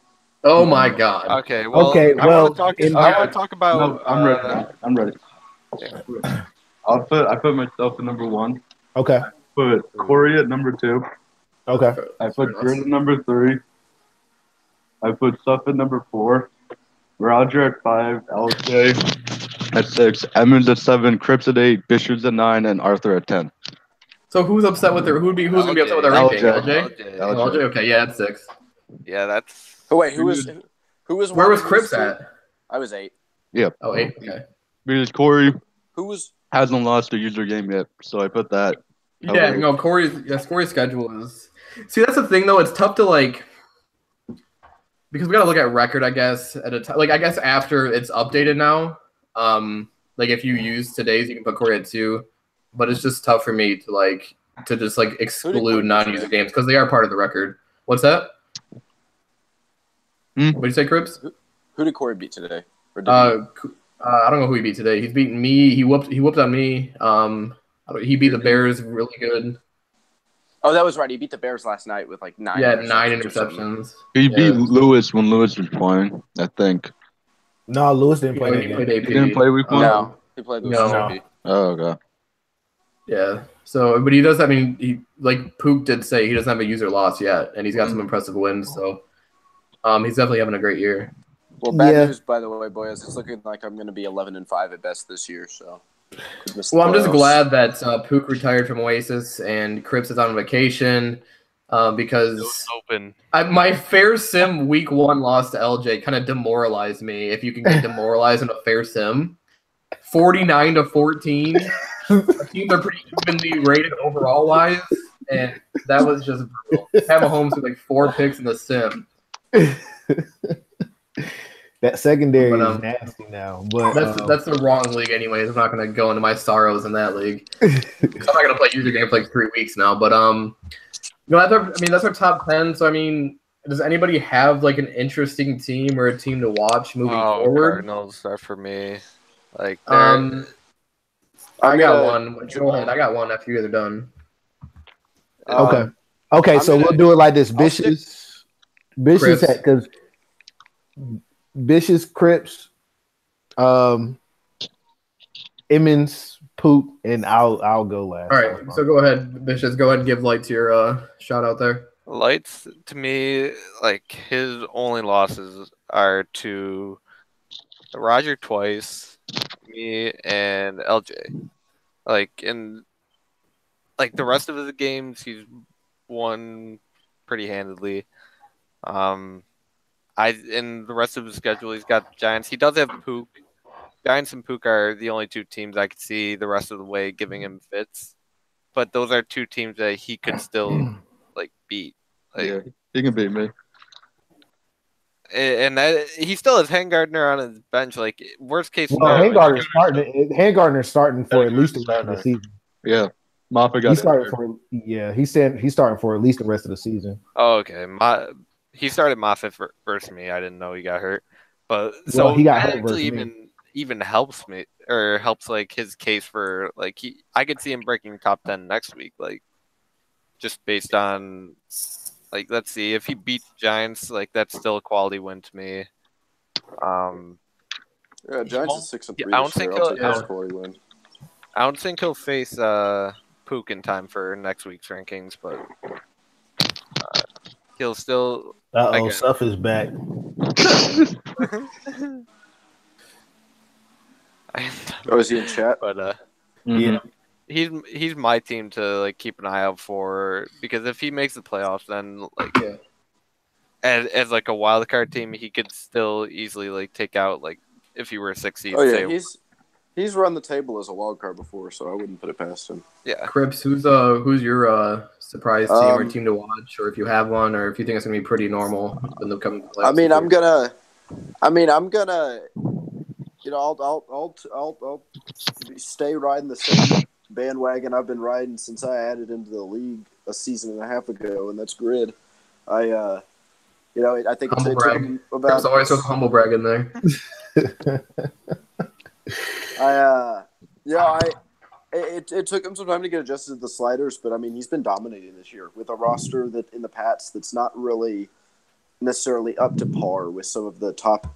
Oh my God. Okay. Well, I want to talk about. No, I'm ready. I'm ready. Yeah. I put myself at number 1. Okay. I put Corey at number 2. Okay. I put Grid at number 3. I put Suff at number 4. Roger at 5. LJ at 6. Emmons at 7. Crips at 8. Bishers at 9. And Arthur at 10. So who's upset with who's gonna be upset with their ranking? LJ? Okay, yeah, that's 6. Yeah, that's. Oh wait, who was? Where was Crips at? I was 8. Yep. Oh, 8. Okay. Because Corey hasn't lost a user game yet, so I put that. Yeah, no, Corey's schedule is. See, that's the thing though. It's tough to because we gotta look at record, I guess, at a time. Like I guess after it's updated now. Like if you use today's, you can put Corey at 2, but it's just tough for me to just exclude non-user games because they are part of the record. What's that? What did you say, Crips? Who did Corey beat today? I don't know who he beat today. He's beaten me. He whooped on me. He beat the Bears really good. Oh, that was right. He beat the Bears last night with 9. Yeah, 9 interceptions. He beat Lewis when Lewis was playing, I think. No, Lewis didn't play. He didn't play week 1? No, he played Lewis. No. Oh, okay. Yeah. So, but he does. I mean, he Pook did say he doesn't have a user loss yet, and he's got some impressive wins. So, he's definitely having a great year. Well, bad news, by the way, boys. It's looking like I'm going to be 11-5 at best this year. So, well, I'm just glad that Pook retired from Oasis and Crips is on vacation because my fair sim week 1 loss to LJ kind of demoralized me. If you can get demoralized in a fair sim, 49-14. The teams are pretty evenly rated overall wise, and that was just brutal. Have a home with 4 picks in the sim. That secondary is nasty now, but that's the wrong league, anyways. I'm not going to go into my sorrows in that league. I'm not going to play user game for 3 weeks now, but that's our top 10. So I mean, does anybody have an interesting team or a team to watch moving forward? Cardinals are for me. I got one. Go ahead. I got one after you guys are done. Okay. So we'll do it like this: Vicious, because Vicious, Crips, Emmons, Pook, and I'll go last. All right. So go ahead, Vicious. Go ahead and give light to your shout out there. Lights, to me, like, his only losses are to Roger twice, me, and LJ. Like, in the rest of the games, he's won pretty handedly. In the rest of his schedule, he's got Giants. He does have Pook. Giants and Pook are the only two teams I could see the rest of the way giving him fits. But those are two teams that he could still beat. Yeah, he can beat me. And he still has Handgardner on his bench. Like, worst case scenario. Handgardner's starting for at least the rest of the season. Yeah, Moffitt got he's starting for at least the rest of the season. Oh, okay. He started Moffitt versus me. I didn't know he got hurt, but he got hurt actually even helps me, or helps his case for I could see him breaking top 10 next week. Just based on let's see, if he beats Giants, that's still a quality win to me. Yeah, Giants is 6-3. I don't think he'll face Pook in time for next week's rankings, but he'll still. Stuff is back. Is he in chat? But yeah, he's my team to keep an eye out for, because if he makes the playoffs, then as a wild card team, he could still easily take out if he were a 6 seed. Oh yeah, he's run the table as a wild card before, so I wouldn't put it past him. Yeah, Cripps, who's your surprise team or team to watch, or if you have one, or if you think it's gonna be pretty normal in the coming playoffs? I'm gonna. I'll stay riding the same bandwagon I've been riding since I added into the league a season and a half ago, and that's Grid. I think it took him about. There's always a humble brag in there. It took him some time to get adjusted to the sliders, but he's been dominating this year with a roster that in the Pats that's not really necessarily up to par with some of the top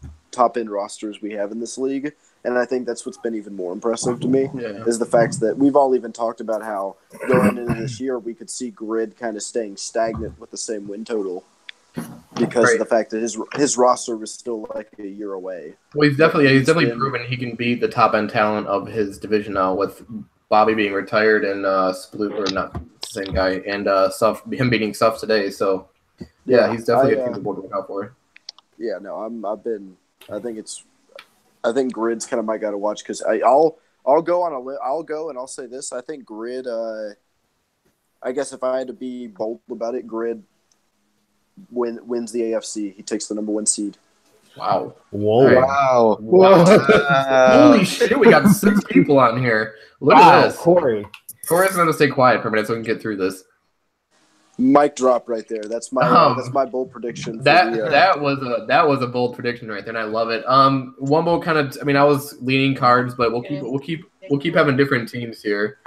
end rosters we have in this league. And I think that's what's been even more impressive to me is the fact that we've all even talked about how going into this year we could see Grid kind of staying stagnant with the same win total because of the fact that his roster was still a year away. Well, he's definitely proven he can beat the top end talent of his division now, with Bobby being retired and Sploot, or not the same guy, and him beating Suff today. So yeah, he's definitely a team to look out for. Yeah, no, I think Grid's kind of my guy to watch, because I'll go and I'll say this. I think Grid. I guess if I had to be bold about it, Grid wins the AFC. He takes the number 1 seed. Wow! Whoa! Wow! Holy shit! We got 6 people on here. Look at this, Corey's going to stay quiet for a minute so we can get through this. Mic drop right there. That's my bold prediction. That was a bold prediction right there, and I love it. One bold kind of. I was leaning Cards, but we'll keep having different teams here.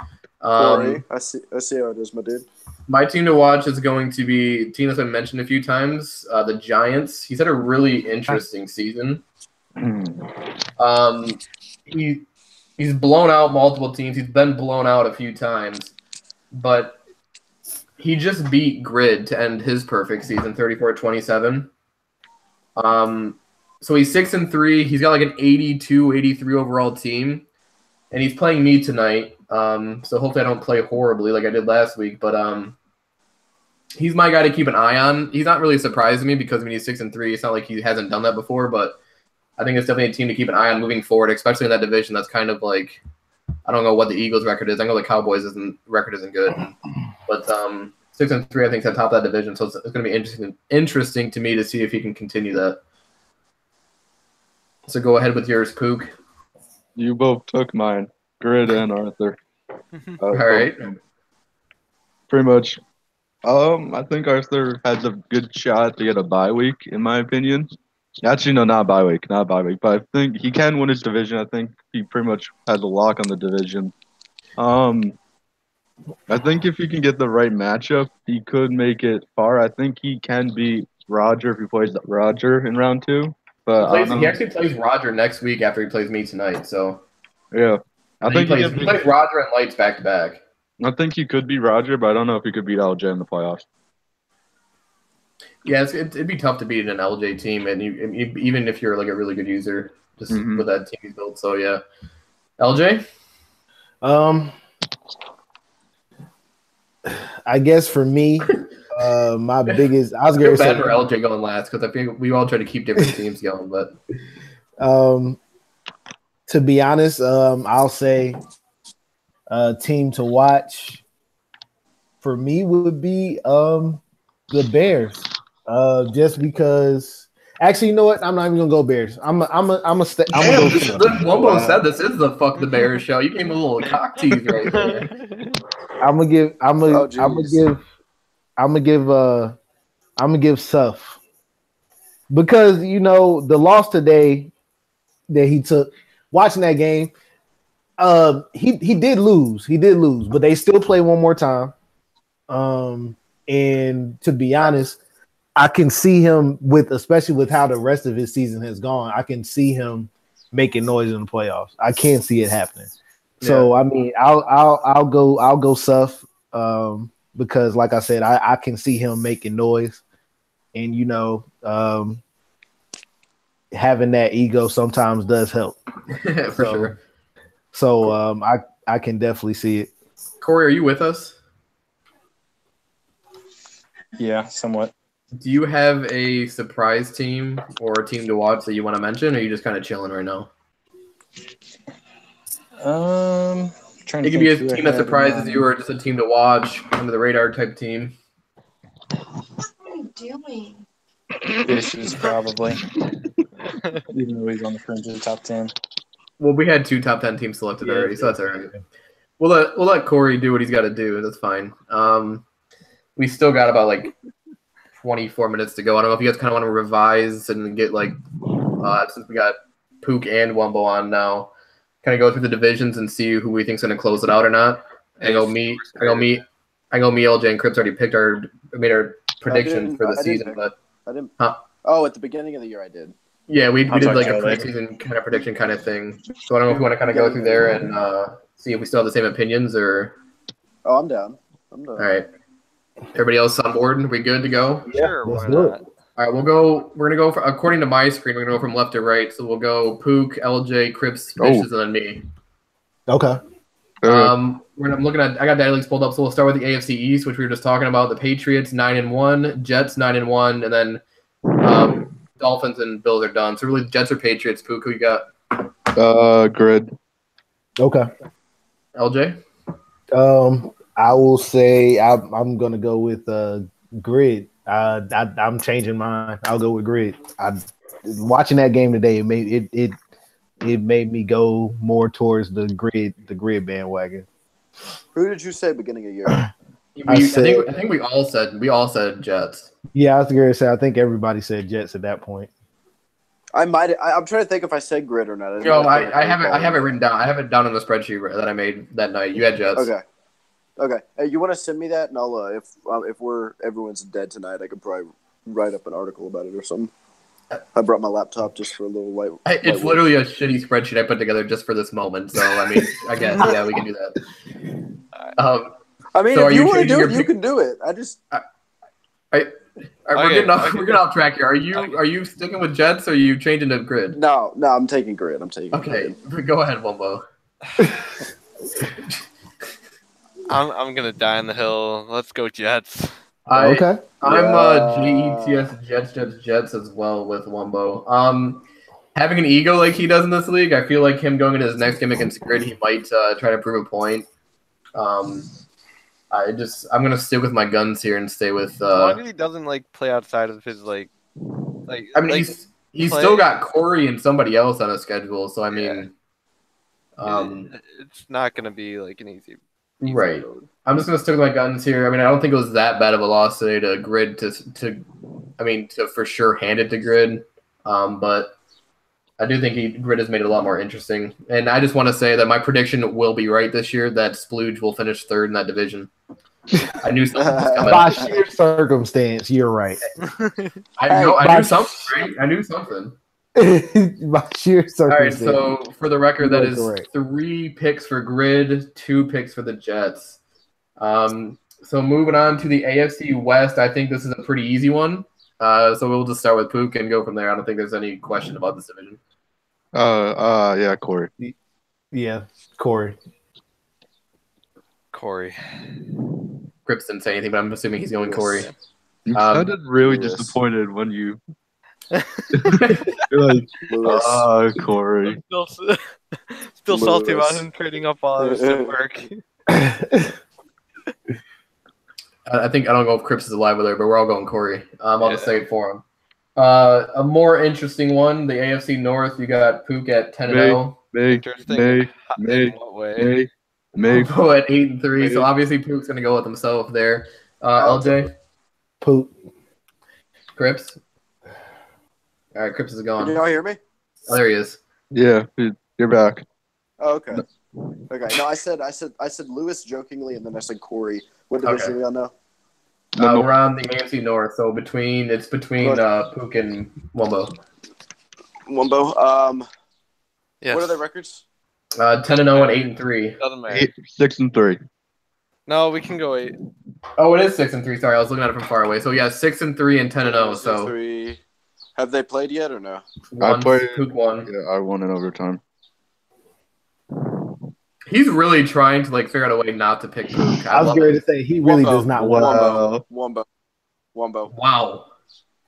Corey, I see how it is, my dude. My team to watch is going to be a team that's been mentioned a few times, the Giants. He's had a really interesting season. He's blown out multiple teams. He's been blown out a few times, but he just beat Grid to end his perfect season, 34-27. So he's 6-3. He's got an 82, 83 overall team, and he's playing me tonight. So hopefully I don't play horribly like I did last week, but he's my guy to keep an eye on. He's not really surprising me because he's 6-3. It's not like he hasn't done that before, but I think it's definitely a team to keep an eye on moving forward, especially in that division. That's kind of I don't know what the Eagles' record is. I know the Cowboys' record isn't good, but 6-3 I think is at top of that division. So it's going to be interesting to me to see if he can continue that. So go ahead with yours, Pook. You both took mine, Grid and Arthur. All right. Pretty much. I think Arthur has a good shot to get a bye week, in my opinion. Actually, no, not bye week. But I think he can win his division. I think he pretty much has a lock on the division. I think if he can get the right matchup, he could make it far. I think he can beat Roger if he plays Roger in round 2. But he actually plays Roger next week after he plays me tonight. So yeah, I think he plays Roger and Lights back to back. I think he could beat Roger, but I don't know if he could beat LJ in the playoffs. Yeah, it'd be tough to beat an LJ team, and even if you're like a really good user, just with that team he's built. So yeah, LJ. I guess for me, my biggest. I was going to say for LJ going last because I think we all try to keep different teams going, but to be honest, I'll say team to watch for me would be the Bears. Just because. Actually, you know what? I'm not even gonna go Bears. I'm gonna go. Wumbo said this is the fuck the Bears show. You gave him a little cock tease right there. I'm gonna give Suff because the loss today that he took. Watching that game, he did lose. He did lose, but they still play one more time. And to be honest, I can see him especially with how the rest of his season has gone. I can see him making noise in the playoffs. I can't see it happening. Yeah. So I mean, I'll go Suff because, like I said, I can see him making noise, and having that ego sometimes does help. For sure. So I can definitely see it. Corey, are you with us? Yeah, somewhat. Do you have a surprise team or a team to watch that you want to mention, or are you just kind of chilling right now? It could be a team that surprises you, or just a team to watch, under the radar type team. What are you doing? Issues probably. Even though he's on the fringe of the top 10. Well, we had 2 top 10 teams selected already, so that's all right. We'll let Corey do what he's got to do. That's fine. We still got about 24 minutes to go. I don't know if you guys kind of want to revise and get since we got Pook and Wumbo on now, kind of go through the divisions and see who we think's going to close it out or not. I go me, LJ, and Crips already made our predictions for the season, but I didn't. Huh? Oh, at the beginning of the year, I did. Yeah, we did a preseason kind of prediction kind of thing. So I don't know if you want to kind of go through there and see if we still have the same opinions or. Oh, I'm down. All right. Everybody else on board? Are we good to go? Sure, why not? All right, we're gonna go according to my screen. We're gonna go from left to right. So we'll go Pook, LJ, Crips, Fishes, and then me. Okay. I'm looking at. I got Data Leagues pulled up, so we'll start with the AFC East, which we were just talking about. The Patriots 9-1, Jets 9-1, and then Dolphins and Bills are done. So really, Jets or Patriots? Pook, who you got? Grid. Okay. LJ. I will say I'm gonna go with Grid. I'm changing mine. I'll go with Grid. Watching that game today, it made me go more towards the Grid bandwagon. Who did you say beginning of year? I think we all said Jets. Yeah, I was going to say I think everybody said Jets at that point. I'm trying to think if I said Grid or not. I have it written down. I have it down on the spreadsheet that I made that night. You had Jets. Okay. Hey, you want to send me that, and I'll if everyone's dead tonight, I could probably write up an article about it or something. I brought my laptop just for a little light. It's literally a shitty spreadsheet I put together just for this moment. So I mean, I guess we can do that. I mean, so if you want to do it, you can do it. We're getting off track here. Are you sticking with Jets or are you changing to Grid? No, I'm taking Grid. Okay, go ahead, Wumbo. I'm gonna die on the hill. Let's go Jets. I'm Jets as well with Wumbo. Having an ego like he does in this league, I feel like him going into his next game against Grid, he might try to prove a point. I'm gonna stick with my guns here and stay with. As long as he doesn't play outside of his I mean, he's still got Corey and somebody else on his schedule, so I mean, it's not gonna be an easy. Right. Road. I'm just gonna stick with my guns here. I mean, I don't think it was that bad of a loss today to Grid to for sure hand it to Grid, but I do think Grid has made it a lot more interesting. And I just want to say that my prediction will be right this year. That Splooge will finish third in that division. I knew something was coming. By sheer circumstance, you're right. I knew something. By sheer circumstance. All right, so for the record, that is correct. 3 picks for Grid, 2 picks for the Jets. So moving on to the AFC West, I think this is a pretty easy one. So we'll just start with Pook and go from there. I don't think there's any question about this division. Yeah, Corey. Yeah, Corey. Crips didn't say anything, but I'm assuming he's going Corey. You sounded really disappointed when you. You're like, Corey. Still salty about him trading up all his work. I think I don't know if Crips is alive with her, but we're all going Corey. I'll just say it for him. A more interesting one, the AFC North. You got Pook at 10-0. Interesting. May. Pook at 8-3. So obviously Pook's gonna go with himself there. LJ. Pook. Crips. All right, Crips is gone. Can y'all hear me? Oh, there he is. Yeah, you're back. Oh, okay. Okay. No, I said Lewis jokingly, and then I said Corey. What division are we on now? We're on the AFC North, so between Pook and Wumbo. Yes. What are their records? 10-0 and 8-3. Doesn't matter. 6-3. No, we can go 8. Oh, it is 6-3. Sorry, I was looking at it from far away. So yeah, 6-3 and 10-0. So 6-3. Have they played yet or no? Pook won. Yeah, I won in overtime. He's really trying to figure out a way not to pick Pook. I was going to say he really does not want Wumbo. Wow.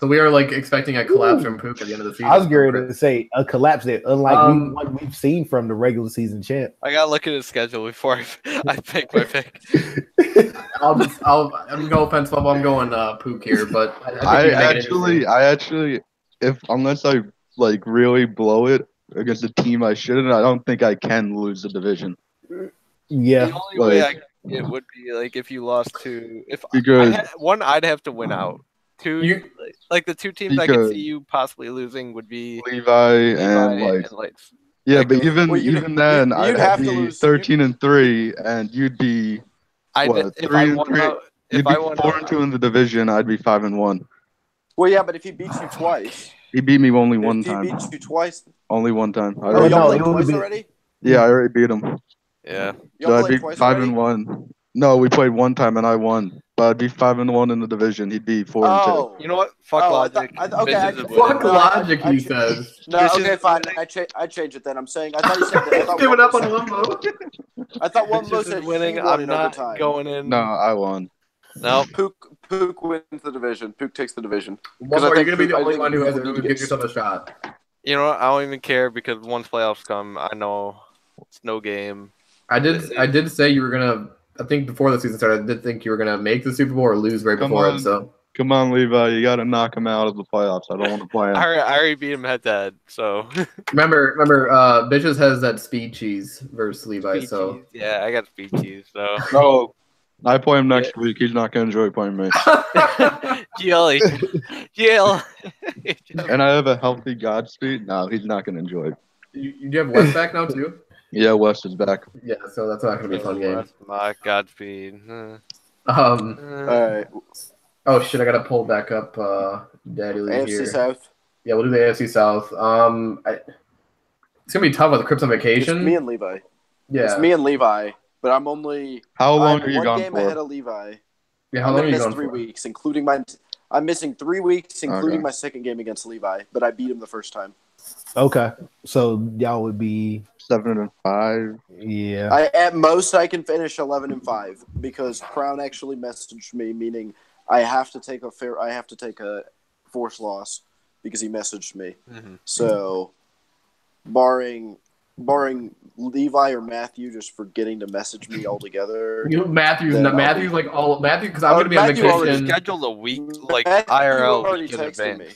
So we are expecting a collapse from Pook at the end of the season. I was going to say a collapse that unlike what we've seen from the regular season champ. I gotta look at his schedule before I pick my pick. I'm no offense, Wumbo, I'm going Pook here, but I actually, unless I really blow it against a team I shouldn't, I don't think I can lose the division. Yeah. The only way it would be if you lost to I'd have to win out. 2, the 2 teams I could see you possibly losing would be Levi and Lights. Yeah, but even then, I'd have to be 13-3, and you'd be 3-3. You'd be 4-2 in the division. I'd be 5-1. Well, yeah, but if he beats you twice, he beat me only one time. He beats you twice. Only one time. Y'all played twice already? Yeah, I already beat him. Yeah. So I'd be 5-1. No, we played one time and I won. But I'd be 5-1 in the division. He'd be 4-2. You know what? Fuck logic. Fuck logic, he says. No, okay, fine. I change it then. I'm saying I thought you said that. Giving up on Wumbo. I thought Wumbo said winning. I'm not going in. No, I won. No, Pook wins the division. Pook takes the division. Wumbo, you're gonna be the only one who gives yourself a shot. You know what? I don't even care because once playoffs come, I know it's no game. I did say you were gonna. I think before the season started, I did think you were gonna make the Super Bowl or lose right before it. So come on, Levi, you got to knock him out of the playoffs. I don't want to play him. I already beat him head to head. So remember, Bitches has that speed cheese versus Levi. Speed cheese. Yeah, I got speed cheese. So no, I play him next week. He's not gonna enjoy playing me. GL. And I have a healthy Godspeed. No, he's not gonna enjoy it. You have West back now too. Yeah, West is back. Yeah, so that's not gonna be a fun game. My Godspeed. All right. Oh shit! I gotta pull back up Daddy Lee here. AFC South. Yeah, we'll do the AFC South. It's gonna be tough with the Crips on vacation. It's me and Levi. Yeah, it's me and Levi, but I'm only. How long are you One gone game for? ahead of Levi. Yeah, how long are you gone 3 for? weeks, including my. I'm missing 3 weeks, including my second game against Levi, but I beat him the first time. Okay, so y'all would be 7-5. Yeah. At most, I can finish 11-5 because Crown actually messaged me, meaning I have to take a forced loss because he messaged me. Mm-hmm. So, barring Levi or Matthew just forgetting to message me altogether. Matthew's because I'm gonna be on vacation. Already scheduled a week IRL week in advance. Me.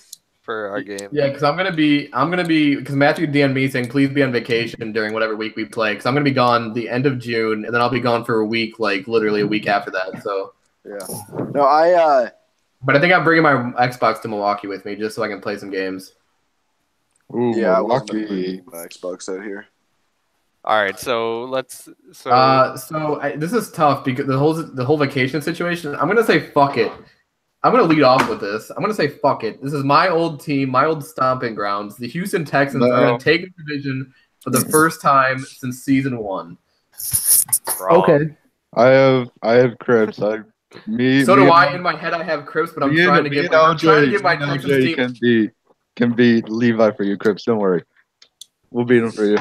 For our game. Yeah, because I'm gonna be because Matthew DM'd me saying please be on vacation during whatever week we play because I'm gonna be gone the end of June and then I'll be gone for a week, literally a week after that. So yeah, no, but I think I'm bringing my Xbox to Milwaukee with me just so I can play some games. Ooh, yeah, Milwaukee. My Xbox out here. All right, so let's. This is tough because the whole vacation situation. I'm gonna say fuck it. I'm going to lead off with this. I'm going to say, fuck it. This is my old team, my old stomping grounds. The Houston Texans are going to take the division for the first time since season 1. Okay. I have Crips. So do I. In my head, I have Crips, but I'm trying to get my Texans team. Can beat Levi for you, Crips. Don't worry. We'll beat him for you.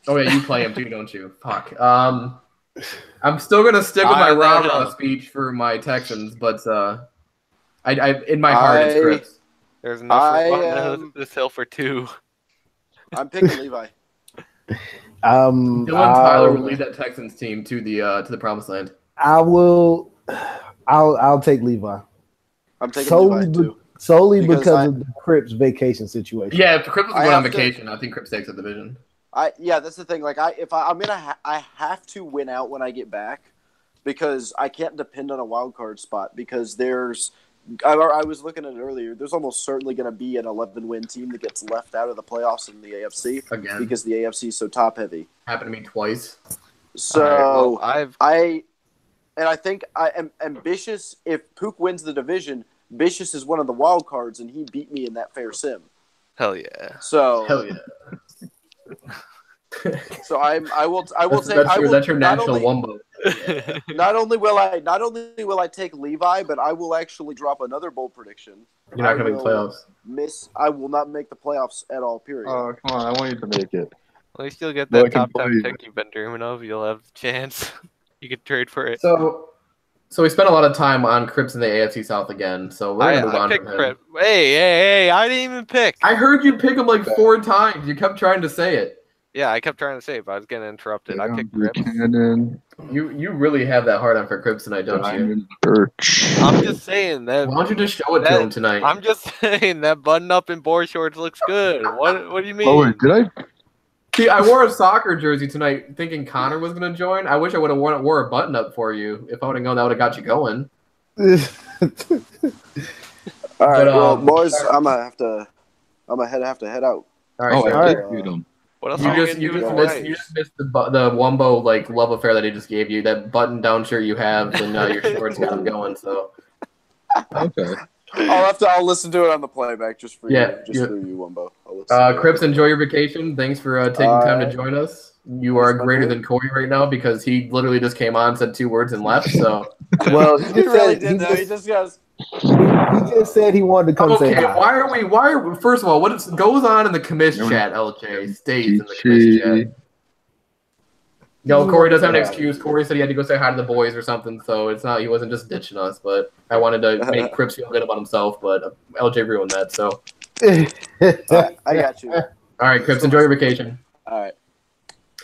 Oh, yeah, you play him too, don't you? Fuck. I'm still going to stick with my rah-rah speech for my Texans, but I in my heart, it's Crips. There's no this hill for 2. I'm picking Levi. Dylan Tyler will lead that Texans team to the promised land. I'll take Levi. I'm taking Levi too. Solely because of the Crips vacation situation. Yeah, if Crips is going on vacation, I think Crips takes the division. That's the thing. Like I have to win out when I get back because I can't depend on a wild card spot because I was looking at it earlier. There's almost certainly going to be an 11-win team that gets left out of the playoffs in the AFC again because the AFC is so top heavy. Happened to me twice. So I think I am ambitious. If Pook wins the division, Bicious is one of the wild cards, and he beat me in that fair sim. Hell yeah! So hell yeah! So I will take. That's your national wombo. Not only will I take Levi, but I will actually drop another bold prediction. You're not going to make the playoffs. I will not make the playoffs at all. Period. Oh come on! I want you to make it. At least you'll get that top 10 pick you've been dreaming of. You'll have the chance. You could trade for it. So we spent a lot of time on Crips in the AFC South again. So we're gonna move on from him. Hey! I didn't even pick. I heard you pick him like 4 times. You kept trying to say it. Yeah, I kept trying to say it, but I was getting interrupted. I picked Crips. You really have that hard on for Crips tonight, don't you? I'm just saying that. Why don't you just show it to him tonight? I'm just saying that button up in board shorts looks good. What do you mean? Oh wait, did I? See, I wore a soccer jersey tonight thinking Connor was going to join. I wish I would have wore a button up for you. If I would have known, that would have got you going. All right, well, boys, I'm gonna have to head out. All right, what else you just missed the Wumbo like love affair that he just gave you. That button down shirt you have, and your shorts got him going. So okay. I'll listen to it on the playback just for you, for you, Wumbo. Crips, enjoy your vacation. Thanks for taking time to join us. You are greater than Corey right now because he literally just came on, said 2 words, and left. So, well, he really did though. He just goes. He just said he wanted to come say hi. Why are we? First of all, what goes on in the commish chat? LJ stays in the commish chat. No, Corey doesn't have an excuse. Corey said he had to go say hi to the boys or something, so it's not. He wasn't just ditching us. But I wanted to make Crips feel good about himself, but LJ ruined that. So I got you. All right, Crips, enjoy your vacation. All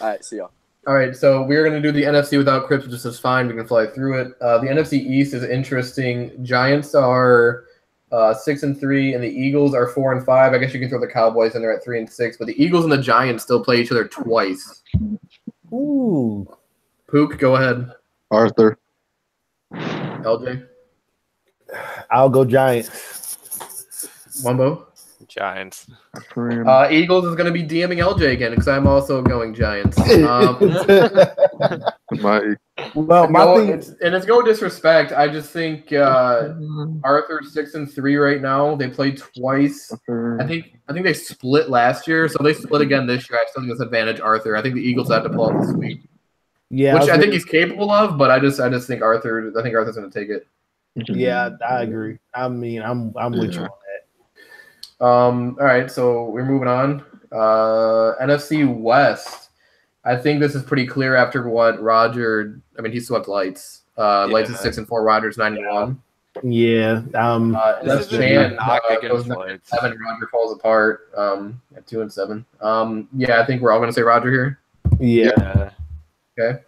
right, see y'all. All right, so we're going to do the NFC without Crips, which is fine. We can fly through it. The NFC East is interesting. Giants are 6-3, and the Eagles are 4-5. I guess you can throw the Cowboys in there at 3-6, but the Eagles and the Giants still play each other twice. Ooh. Pook, go ahead. Arthur. LJ? I'll go Giants. Wumbo? Giants. Eagles is going to be DMing LJ again because I'm also going Giants. It's no disrespect. I just think Arthur's 6-3 right now. They played twice. I think they split last year, so they split again this year. I still think it's advantage Arthur. I think the Eagles have to pull off the sweep. Yeah, which I think he's capable of, but I just think Arthur's going to take it. Yeah, I agree. I mean, I'm with you on that. All right, so we're moving on. NFC West. I think this is pretty clear after what Roger. I mean, he swept Lights. Lights is 6-4. Rogers 9-1. Yeah. That's Chan. Goes 7. Roger falls apart. At 2-7. Yeah, I think we're all going to say Roger here. Yeah. Okay.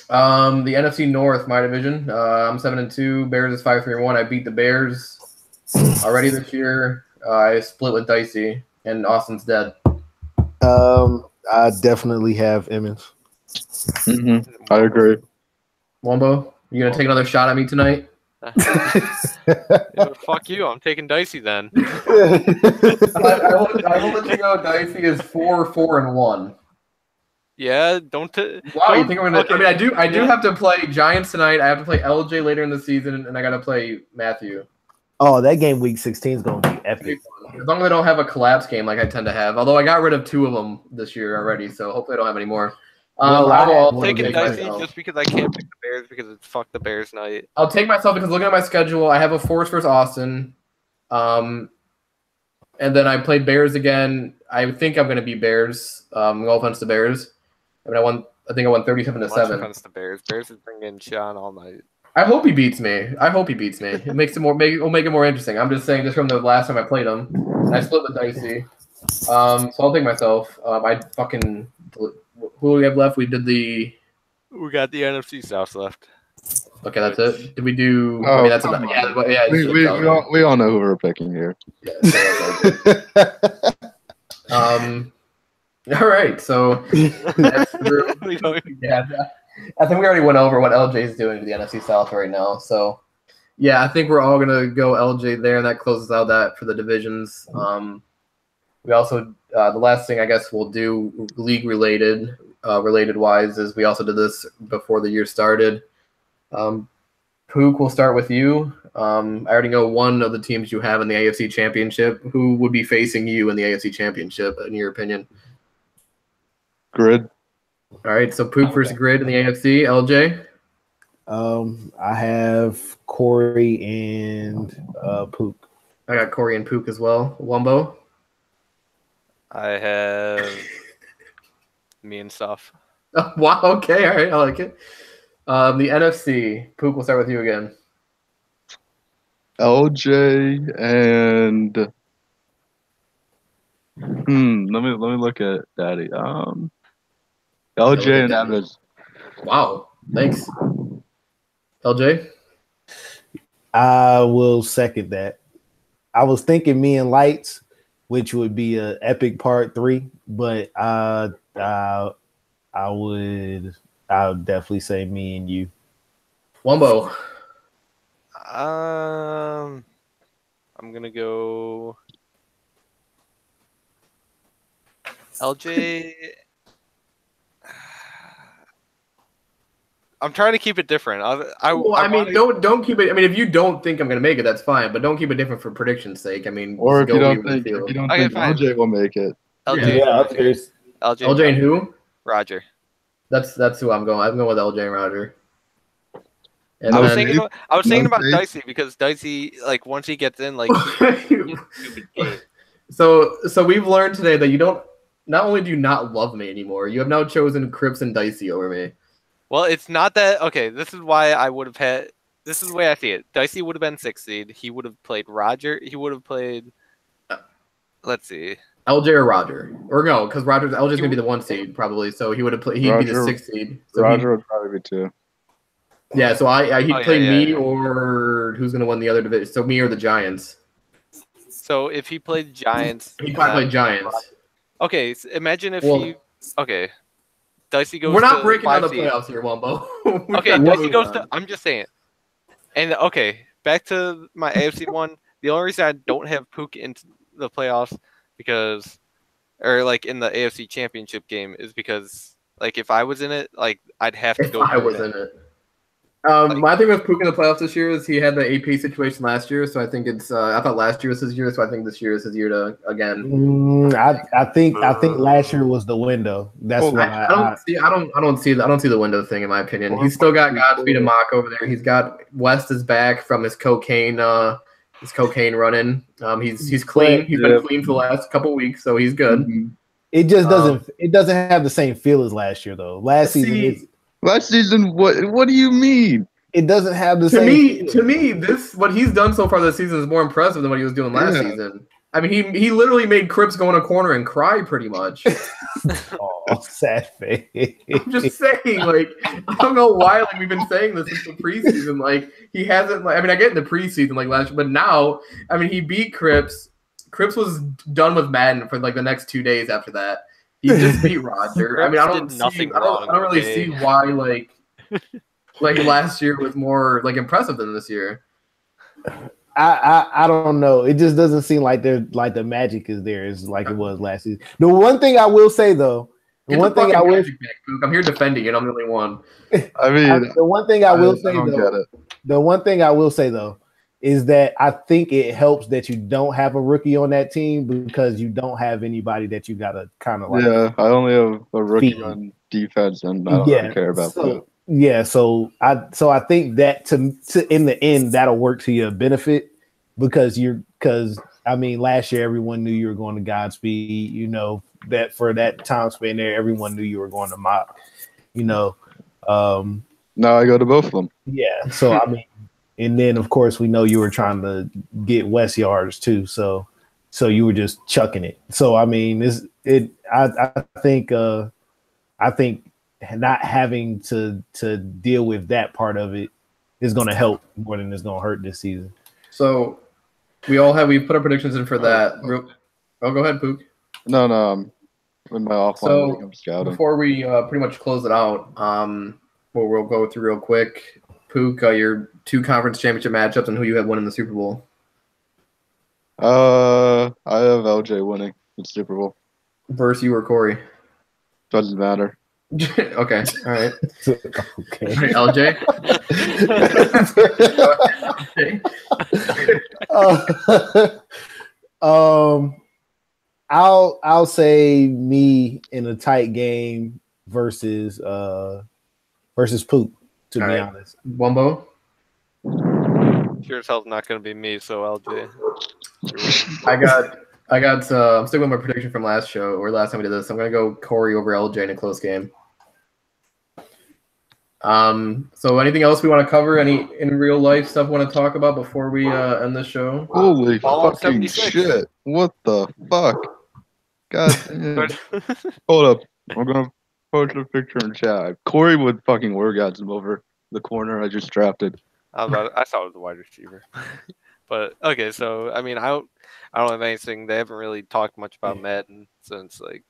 The NFC North, my division. I'm 7-2. Bears is 5-3-1. I beat the Bears already this year. I split with Dicey, and Austin's dead. I definitely have Emmons. Mm-hmm. I agree. Wumbo, you gonna take another shot at me tonight? Fuck you! I'm taking Dicey then. I will let you know. Dicey is 4-1. Yeah, Wow, you think I'm gonna? Okay. I mean, I do have to play Giants tonight. I have to play LJ later in the season, and I got to play Matthew. Oh, that game week 16 is going to be epic. As long as I don't have a collapse game like I tend to have. Although I got rid of 2 of them this year already, so hopefully I don't have any more. I'll take Dicey just because I can't pick the Bears because it's fuck the Bears night. I'll take myself because looking at my schedule, I have a Force versus Austin. And then I played Bears again. I think I'm going to beat Bears. No offense to Bears. I mean, I think I won 37-7. No offense to Bears. Bears is bringing Sean all night. I hope he beats me. It makes it more. It'll make it more interesting. I'm just saying, just from the last time I played him, and I split with Dicey. So I'll take myself. Who do we have left? We got the NFC South left. Okay, that's it. Did we do? Oh, I mean, that's come enough. on. Yeah. We all know who we're picking here. All right, so that's I think we already went over what LJ is doing to the NFC South right now. So, yeah, I think we're all going to go LJ there, and that closes out that for the divisions. We also, the last thing I guess we'll do league-related, related-wise, is we also did this before the year started. Pook, we'll start with you. I already know one of the teams you have in the AFC Championship. Who would be facing you in the AFC Championship, in your opinion? Grid. All right, so Pook versus Grid in the AFC. LJ? I have Corey and Pook. I got Corey and Pook as well. Wumbo? I have me and stuff. Oh, wow, okay, all right, I like it. The NFC. Pook, we'll start with you again. LJ and let me look at Daddy. LJ and Evans. Wow, thanks. LJ? I will second that. I was thinking me and Lights, which would be an epic part 3, but I would definitely say me and you. Wumbo. I'm gonna go LJ. I'm trying to keep it different. Don't keep it. I mean, if you don't think I'm gonna make it, that's fine. But don't keep it different for prediction's sake. I mean, or if you don't think LJ will make it. LJ and who? Roger. That's who I'm going. I'm going with LJ and Roger. And I was thinking about Dicey because Dicey, like, once he gets in, like, so we've learned today that you don't. Not only do you not love me anymore, you have now chosen Crips and Dicey over me. Well, it's not that. Okay, this is why I would have had. This is the way I see it. Dicey would have been 6th seed. He would have played Roger. He would have played. Let's see. LJ or Roger, or no, because LJ's gonna be the 1 seed probably. So he would have played. He'd be the 6th seed. So Roger would probably be 2. Yeah, so he'd play me or who's gonna win the other division? So me or the Giants. So if he played Giants, he'd probably play Giants. Okay, so imagine if he. Okay, Dicey goes. We're not breaking down the seed. playoffs here, Wumbo. Okay, Dicey goes to. I'm just saying. And okay, back to my AFC one. The only reason I don't have Pook in the playoffs or like in the AFC Championship game is because like if I was in it, like I'd have to go. If I was in it. My thing with Pook in the playoffs this year is he had the AP situation last year, so I think it's. I thought last year was his year, so I think this year is his year to again. I think last year was the window. That's what I don't see the window thing in my opinion. He's still got Godspeed and Mock over there. He's got West is back from his cocaine run-in. He's clean. He's been clean for the last couple weeks, so he's good. Mm-hmm. It just doesn't. It doesn't have the same feel as last year, though. Last season, what do you mean? It doesn't have the same. To me, what he's done so far this season is more impressive than what he was doing last season. I mean, he literally made Crips go in a corner and cry pretty much. Oh, sad face. I'm just saying, like, I don't know why we've been saying this since the preseason. Like, he hasn't. I mean, I get in the preseason like last year, but now, I mean, he beat Crips. Crips was done with Madden for like the next 2 days after that. He just beat Roger. I mean, I don't really see why like last year was more like impressive than this year. I don't know. It just doesn't seem like the magic is there as like it was last season. The one thing I will say though, I'm here defending it. I'm the only one. I mean, the one thing I will say though, is that I think it helps that you don't have a rookie on that team because you don't have anybody that you gotta kind of like. Yeah, I only have a rookie on defense, and I don't really care about that. Yeah, so I think that to in the end that'll work to your benefit because I mean last year everyone knew you were going to Godspeed. You know that for that time span there, everyone knew you were going to Mock. You know. Now I go to both of them. Yeah, so I mean. And then, of course, we know you were trying to get West yards too, so you were just chucking it. So I mean, I think not having to deal with that part of it is going to help more than it's going to hurt this season. So we put our predictions in for that. Oh, go ahead, Pook. No, with my offline league, I'm scouting. Before we pretty much close it out, we'll go through real quick. Pook, your 2 conference championship matchups and who you have winning the Super Bowl. I have LJ winning the Super Bowl. Versus you or Corey? Doesn't matter. Okay, all right. Okay. LJ? I'll say me in a tight game versus Pook. To be honest, Wumbo. Sure as hell's not going to be me. So LJ. I got. I'm sticking with my prediction from last show or last time we did this. I'm going to go Corey over LJ in a close game. So anything else we want to cover? Any in real life stuff we want to talk about before we end the show? Holy fucking shit! What the fuck? God damn. Hold up. I'm gonna post a picture in chat. Corey would fucking orgasm over the corner I just drafted. I thought it was a wide receiver. But okay, so I mean I don't have anything. They haven't really talked much about Madden since like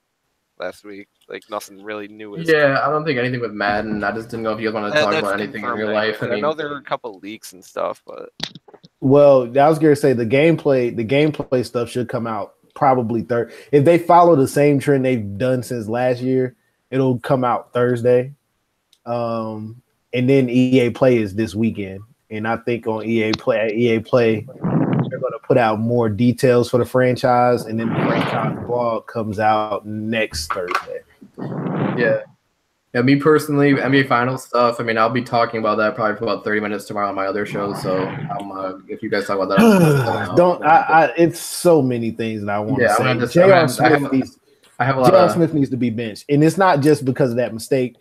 last week. Like nothing really new. Yeah, I don't think anything with Madden. I just didn't know if you guys want to talk about anything in real life. I know there were a couple leaks and stuff, but well, I was gonna say the gameplay stuff should come out probably Thursday. If they follow the same trend they've done since last year, it'll come out Thursday. And then EA Play is this weekend. And I think on EA Play, they're going to put out more details for the franchise. And then the franchise blog comes out next Thursday. Yeah. Yeah, me personally, NBA Finals stuff. I mean, I'll be talking about that probably for about 30 minutes tomorrow on my other show. So if you guys talk about that, it's so many things that I want to say. J.R. Smith needs to be benched. And it's not just because of that mistake.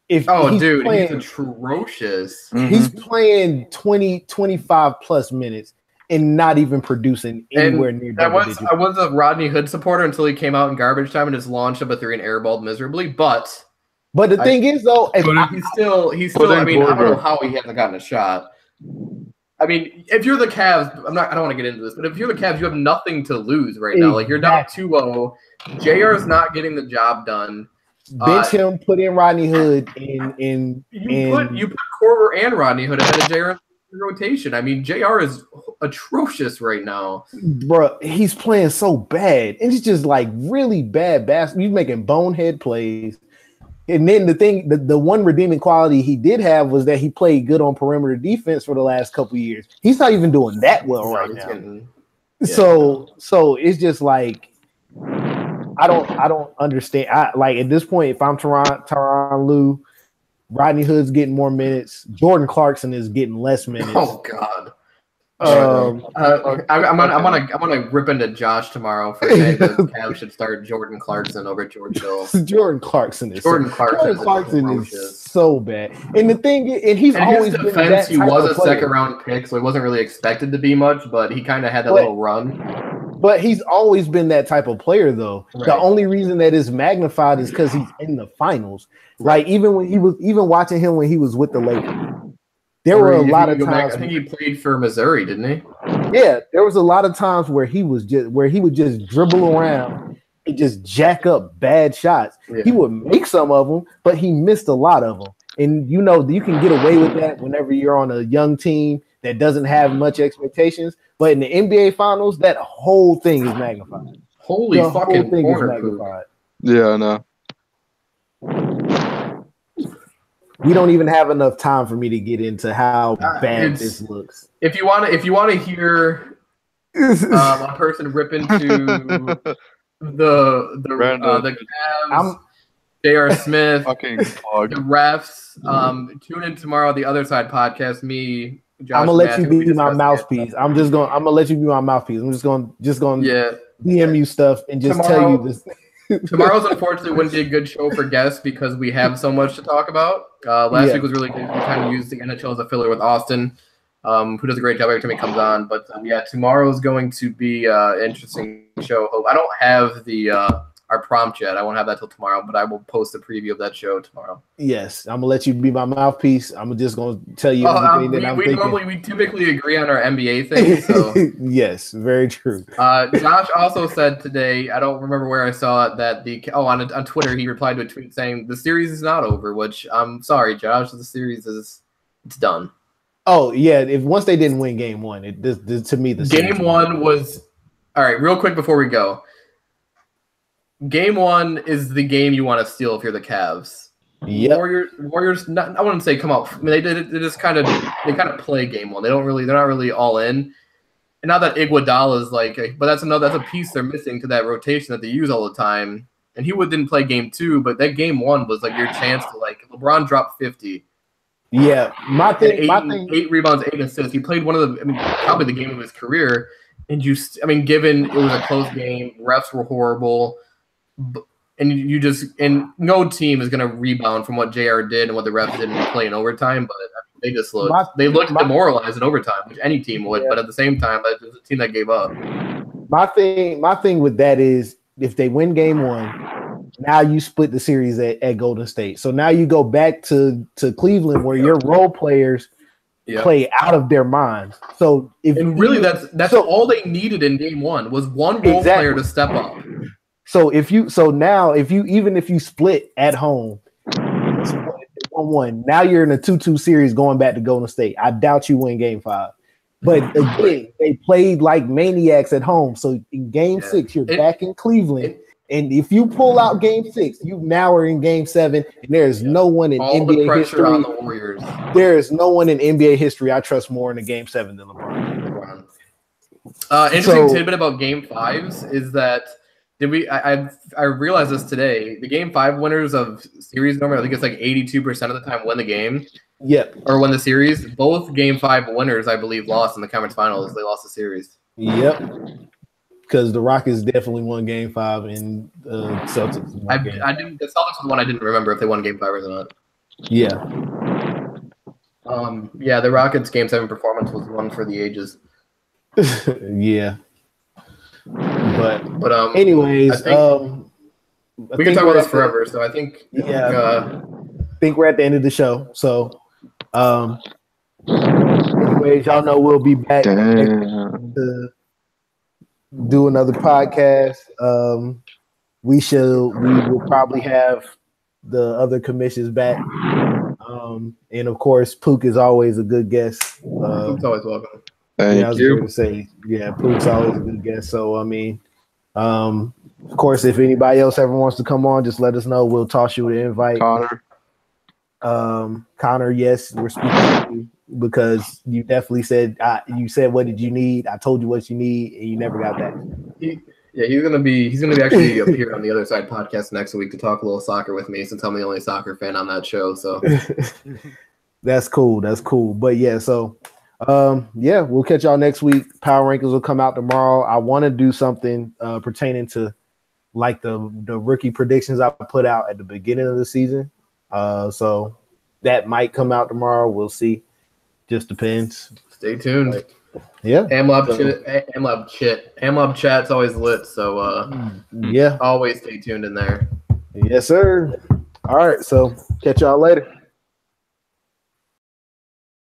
He's atrocious. He's playing 20, 25 plus minutes and not even producing anywhere near double digits. I was a Rodney Hood supporter until he came out in garbage time and just launched up a 3 and airballed miserably. But the thing is, though, he's still. I mean, I don't know how he hasn't gotten a shot. I mean, if you're the Cavs, I don't want to get into this, but if you're the Cavs, you have nothing to lose right now. Like you're down 2-0. JR is not getting the job done. Bench him, put in Rodney Hood, you put Corver and Rodney Hood ahead of JR in rotation. I mean, JR is atrocious right now, bro. He's playing so bad, and it's just like really bad basketball. He's making bonehead plays, and then the one redeeming quality he did have was that he played good on perimeter defense for the last couple of years. He's not even doing that well right now. So it's just like. I don't understand. At this point, if I'm Tyronn Lue, Rodney Hood's getting more minutes. Jordan Clarkson is getting less minutes. Oh God. I'm gonna rip into Josh tomorrow for saying that the Cavs should start Jordan Clarkson over George Hill. Jordan Clarkson is so bad. And the thing is, and he's always been that he was a second round pick, so he wasn't really expected to be much, but he kind of had that little run. But he's always been that type of player, though. Right. The only reason that is magnified is because he's in the finals. Right. Like even watching him when he was with the Lakers, there were a lot of times. I think he played for Missouri, didn't he? Yeah, there was a lot of times where he would just dribble around and just jack up bad shots. Yeah. He would make some of them, but he missed a lot of them. And you can get away with that whenever you're on a young team that doesn't have much expectations. But in the NBA Finals, that whole thing is magnified. Holy fucking thing is magnified. Yeah, I know. we don't even have enough time for me to get into how bad this looks. If you want to hear a person rip into the Cavs, J.R. Smith, the refs, tune in tomorrow. The Other Side podcast. Me, Josh, I'm gonna let you be my mouthpiece. I'm gonna let you be my mouthpiece. I'm just gonna DM you stuff and just tell you this. Tomorrow's unfortunately wouldn't be a good show for guests because we have so much to talk about. Last week was really good. We kind of used the NHL as a filler with Austin, who does a great job every time he comes on. But tomorrow's going to be an interesting show. I don't have our prompt yet. I won't have that till tomorrow, but I will post a preview of that show tomorrow. Yes, I'm gonna let you be my mouthpiece. I'm just gonna tell you everything that I'm thinking. We typically agree on our NBA thing. So yes, very true. Josh also said today, I don't remember where I saw it, that on Twitter he replied to a tweet saying the series is not over. Which I'm sorry, Josh, the series it's done. Oh yeah, once they didn't win Game 1, to me the Game 1 was all right. Real quick before we go. Game 1 is the game you want to steal if you're the Cavs. Yep. Warriors. I wouldn't say come out. I mean, they just kind of play Game 1. They're not really all in. And now that Iguodala is but that's a piece they're missing to that rotation that they use all the time. And he didn't play Game 2, but that Game 1 was your chance to LeBron dropped 50. Yeah, my thing, 8 rebounds, 8 assists. He played probably the game of his career. And given it was a close game, refs were horrible. And no team is going to rebound from what JR did and what the refs didn't play in overtime, but they just looked demoralized in overtime, which any team would. But at the same time, it was a team that gave up. My thing with that is if they win Game 1, now you split the series at Golden State. So now you go back to Cleveland where your role players play out of their minds. So that's all they needed in Game 1 was one role player to step up. So if you split at home, 1-1, now you're in a 2-2 series going back to Golden State. I doubt you win Game 5. But again, they played like maniacs at home. So in Game 6, you're back in Cleveland. And if you pull out Game 6, you now are in Game 7, and there is no one in all NBA the pressure history. On the Warriors. There is no one in NBA history I trust more in a Game 7 than LeBron. Interesting tidbit about Game 5s is that I realized this today. The Game 5 winners of series normally, I think it's 82% of the time win the game. Yep. Or win the series. Both Game 5 winners, I believe, lost in the conference finals. They lost the series. Yep. Because the Rockets definitely won Game 5 and Celtics. The Celtics was the one I didn't remember if they won Game 5 or not. Yeah. The Rockets Game 7 performance was one for the ages. Yeah. But anyways, we can talk about this forever. So I think I think we're at the end of the show. So anyways, y'all know we'll be back to do another podcast. We will probably have the other commissions back. And of course, Pook is always a good guest. Pook's always welcome. I was going to say, Pook's always a good guest. So, of course, if anybody else ever wants to come on, just let us know. We'll toss you an invite. Connor, yes, we're speaking to you because you definitely said, you said, what did you need? I told you what you need, and you never got back. He's gonna be actually appear on the Other Side podcast next week to talk a little soccer with me, since I'm the only soccer fan on that show. So that's cool. But we'll catch y'all next week. Power rankings will come out tomorrow. I want to do something pertaining to the rookie predictions I put out at the beginning of the season. So that might come out tomorrow. We'll see. Just depends. Stay tuned. AMLoB chat's always lit. So always stay tuned in there. Yes, sir. All right. So catch y'all later.